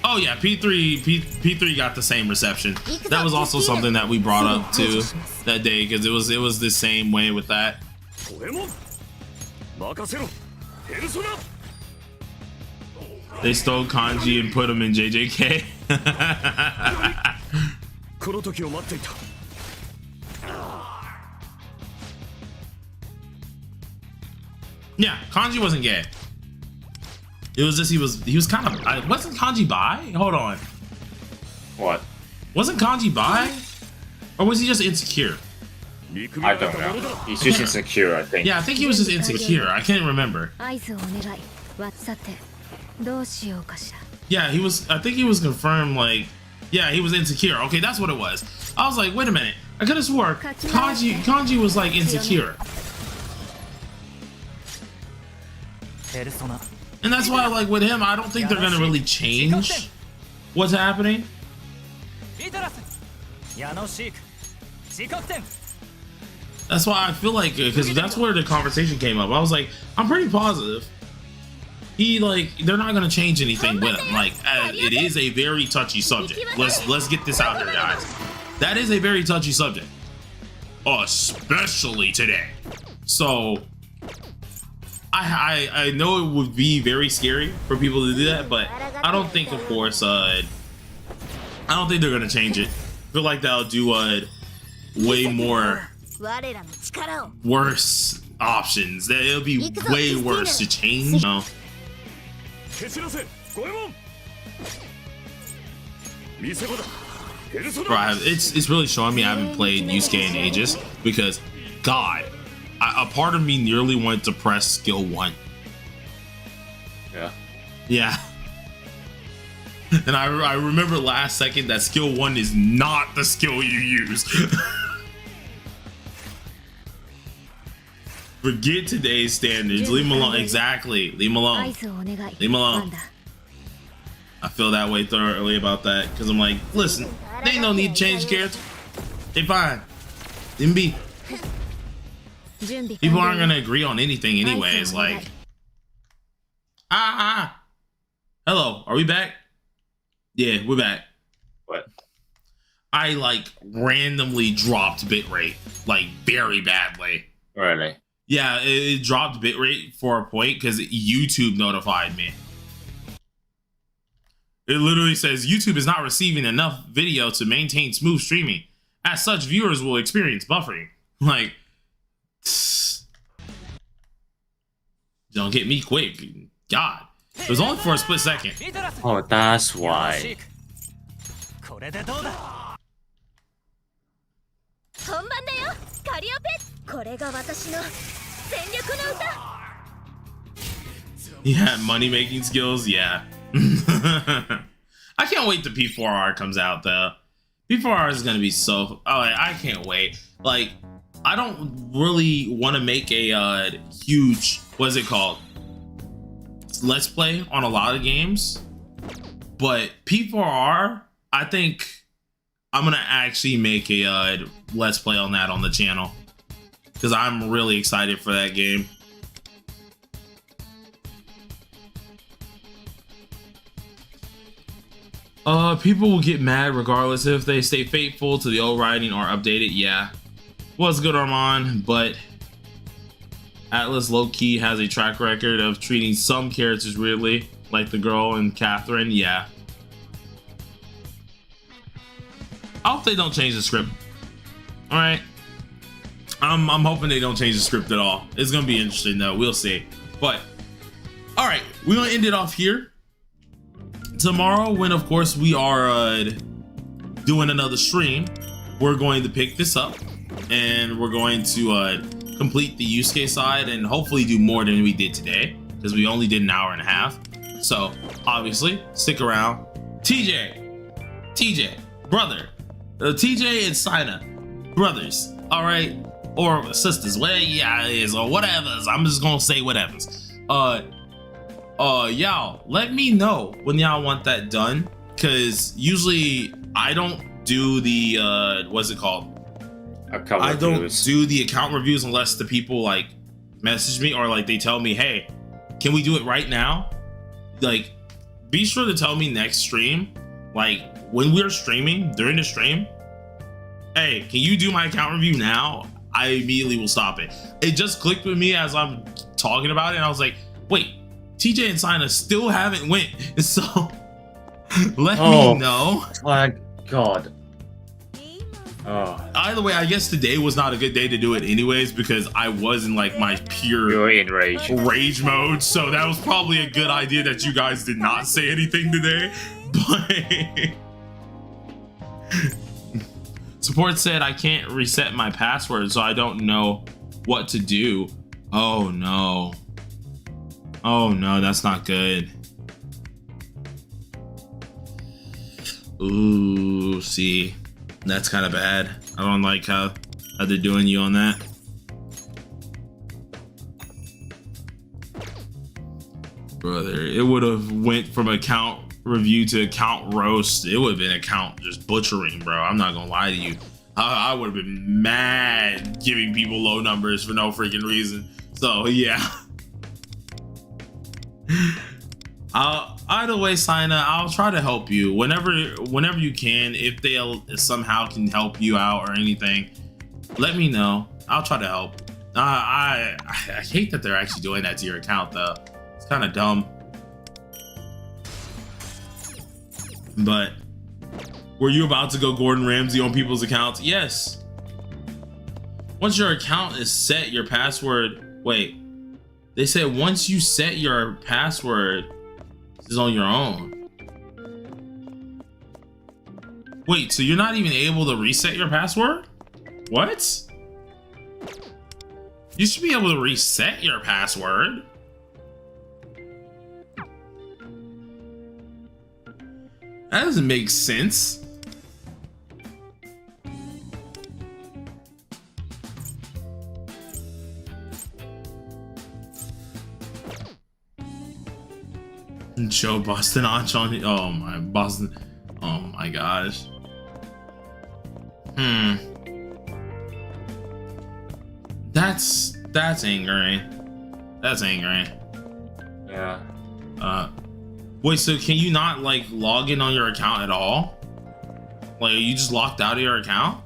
Oh yeah, P3 got the same reception. That was also something that we brought up too that day, because it was the same way with that. They stole Kanji and put him in JJK. Yeah, Kanji wasn't gay. It was just he was kind of, wasn't Kanji bi? Hold on. What? Wasn't Kanji bi? Or was he just insecure? I don't know. He's just insecure, I think. Yeah, I think he was just insecure. I can't remember. Yeah, he was, I think he was confirmed, like, yeah, he was insecure. Okay, that's what it was. I was like, wait a minute. I could have swore Kanji was like insecure. And that's why, like, with him, I don't think they're gonna really change what's happening. That's why I feel like, because that's where the conversation came up. I was like, I'm pretty positive. They're not gonna change anything with him. Like, it is a very touchy subject. Let's get this out here, guys. That is a very touchy subject, especially today. So, I know it would be very scary for people to do that, but I don't think, of course, I don't think they're gonna change it. I feel like they'll do way more worse options. It'll be way worse to change. No. Bro, it's really showing me I haven't played Yusuke in ages, because, God, a part of me nearly wanted to press skill 1. Yeah. Yeah. And I remember last second that skill 1 is not the skill you use. Forget today's standards. Leave him alone. Exactly. Leave him alone. Leave him alone. I feel that way thoroughly about that because I'm like, listen, they ain't no need to change character. They fine. Them be. People aren't gonna agree on anything anyways. Like, hello, are we back? Yeah, we're back. What? I like randomly dropped bitrate like very badly. Really? Yeah, it dropped bitrate for a point because YouTube notified me. It literally says YouTube is not receiving enough video to maintain smooth streaming. As such, viewers will experience buffering. Like, don't get me quick. God. It was only for a split second. Oh, that's why. Yeah, money making skills, yeah. I can't wait till P4R comes out though. P4R is gonna be so. Oh, I can't wait. Like, I don't really want to make a huge, what is it called? Let's play on a lot of games, but P4R, I think I'm gonna actually make a let's play on that on the channel because I'm really excited for that game. People will get mad regardless if they stay faithful to the old writing or update it. Yeah, was good, Armand, but Atlas low-key has a track record of treating some characters weirdly, like the girl in Catherine. Yeah, I hope they don't change the script. All right, I'm hoping they don't change the script at all. It's gonna be interesting though. We'll see. But all right, we're gonna end it off here. Tomorrow, when of course we are doing another stream, we're going to pick this up and we're going to complete the Yusuke side and hopefully do more than we did today because we only did an hour and a half. So obviously stick around. TJ, brother, TJ and Sina, brothers, all right, or sisters, whatever yeah it is, or whatever's. I'm just gonna say whatever's. Y'all let me know when y'all want that done because usually I don't do the what's it called, I don't do the account reviews unless the people like message me or like they tell me, hey, can we do it right now? Like, be sure to tell me next stream, like when we're streaming during the stream, hey, can you do my account review now? I immediately will stop it. It just clicked with me as I'm talking about it and I was like, wait, TJ and Sina still haven't went, so let me know. My God. Oh. Either way, I guess today was not a good day to do it anyways because I was in like my pure rage mode, so that was probably a good idea that you guys did not say anything today. But support said I can't reset my password, so I don't know what to do. Oh no. Oh no, that's not good. Ooh, see, that's kind of bad. I don't like how they're doing you on that. Brother, it would have went from account review to account roast. It would have been account just butchering, bro. I'm not gonna lie to you. I would have been mad giving people low numbers for no freaking reason. So yeah. Either way, Sina, I'll try to help you whenever you can. If they somehow can help you out or anything, let me know. I'll try to help. I hate that they're actually doing that to your account though. It's kind of dumb. But were you about to go Gordon Ramsay on people's accounts? Yes. Once your account is set, your password. Wait. They said once you set your password, this is on your own. Wait, so you're not even able to reset your password? What? You should be able to reset your password. That doesn't make sense. Joe Boston Arch on. Oh my Boston. Oh my gosh. That's angry. That's angry. Yeah. Wait, so can you not like log in on your account at all? Like, are you just locked out of your account?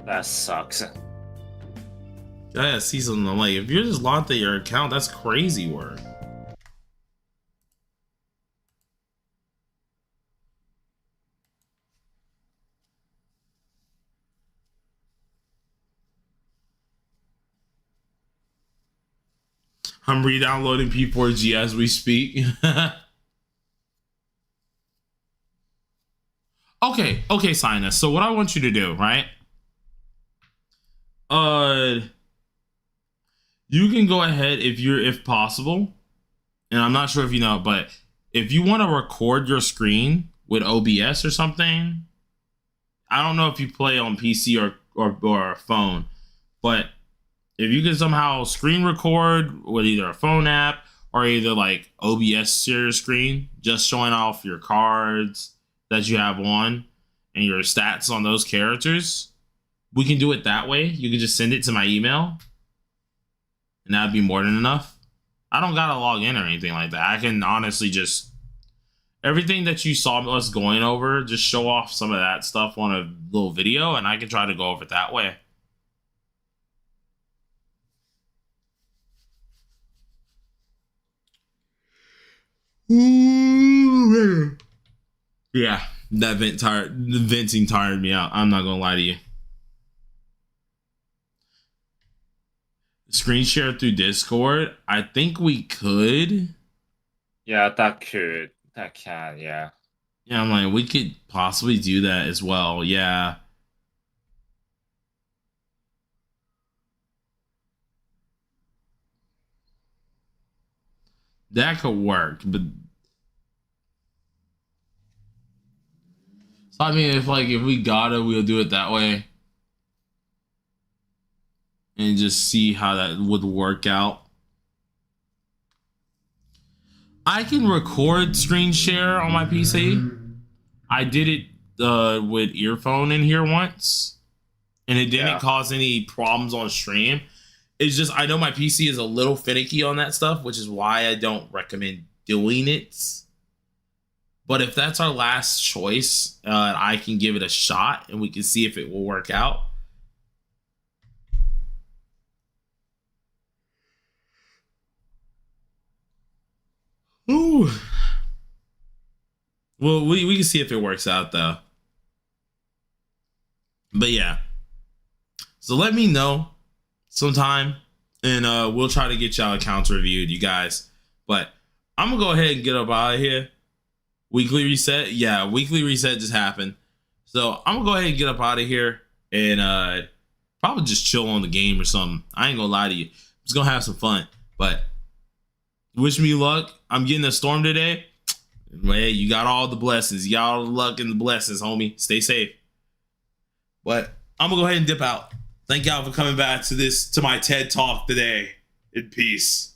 That sucks. Yeah, see something. Like, if you're just locked out of your account, that's crazy work. I'm re-downloading P4G as we speak. Okay, Sinus. So what I want you to do, right? You can go ahead if possible, and I'm not sure if you know, but if you want to record your screen with OBS or something, I don't know if you play on PC or a phone, but if you can somehow screen record with either a phone app or either like OBS share screen, just showing off your cards that you have on and your stats on those characters, we can do it that way. You can just send it to my email and that'd be more than enough. I don't gotta log in or anything like that. I can honestly just, everything that you saw us going over, just show off some of that stuff on a little video and I can try to go over it that way. Yeah, that venting tired me out. I'm not gonna lie to you. Screen share through Discord. I think we could. Yeah, that can, yeah. Yeah, I'm like, we could possibly do that as well. Yeah. That could work, but so I mean, if we got it, we'll do it that way, and just see how that would work out. I can record screen share on my PC. I did it with earphone in here once, and it didn't cause any problems on stream. It's just I know my PC is a little finicky on that stuff, which is why I don't recommend doing it. But if that's our last choice, I can give it a shot and we can see if it will work out. Ooh. Well, we can see if it works out though. But yeah. So let me know sometime and we'll try to get y'all accounts reviewed, you guys. But I'm gonna go ahead and get up out of here. Weekly reset. Yeah, weekly reset just happened. So I'm gonna go ahead and get up out of here and probably just chill on the game or something. I ain't gonna lie to you. I'm just gonna have some fun. But wish me luck. I'm getting a storm today. Hey, you got all the blessings. You got all the luck and the blessings, homie. Stay safe. But I'm gonna go ahead and dip out. Thank y'all for coming back to my TED Talk today. In peace.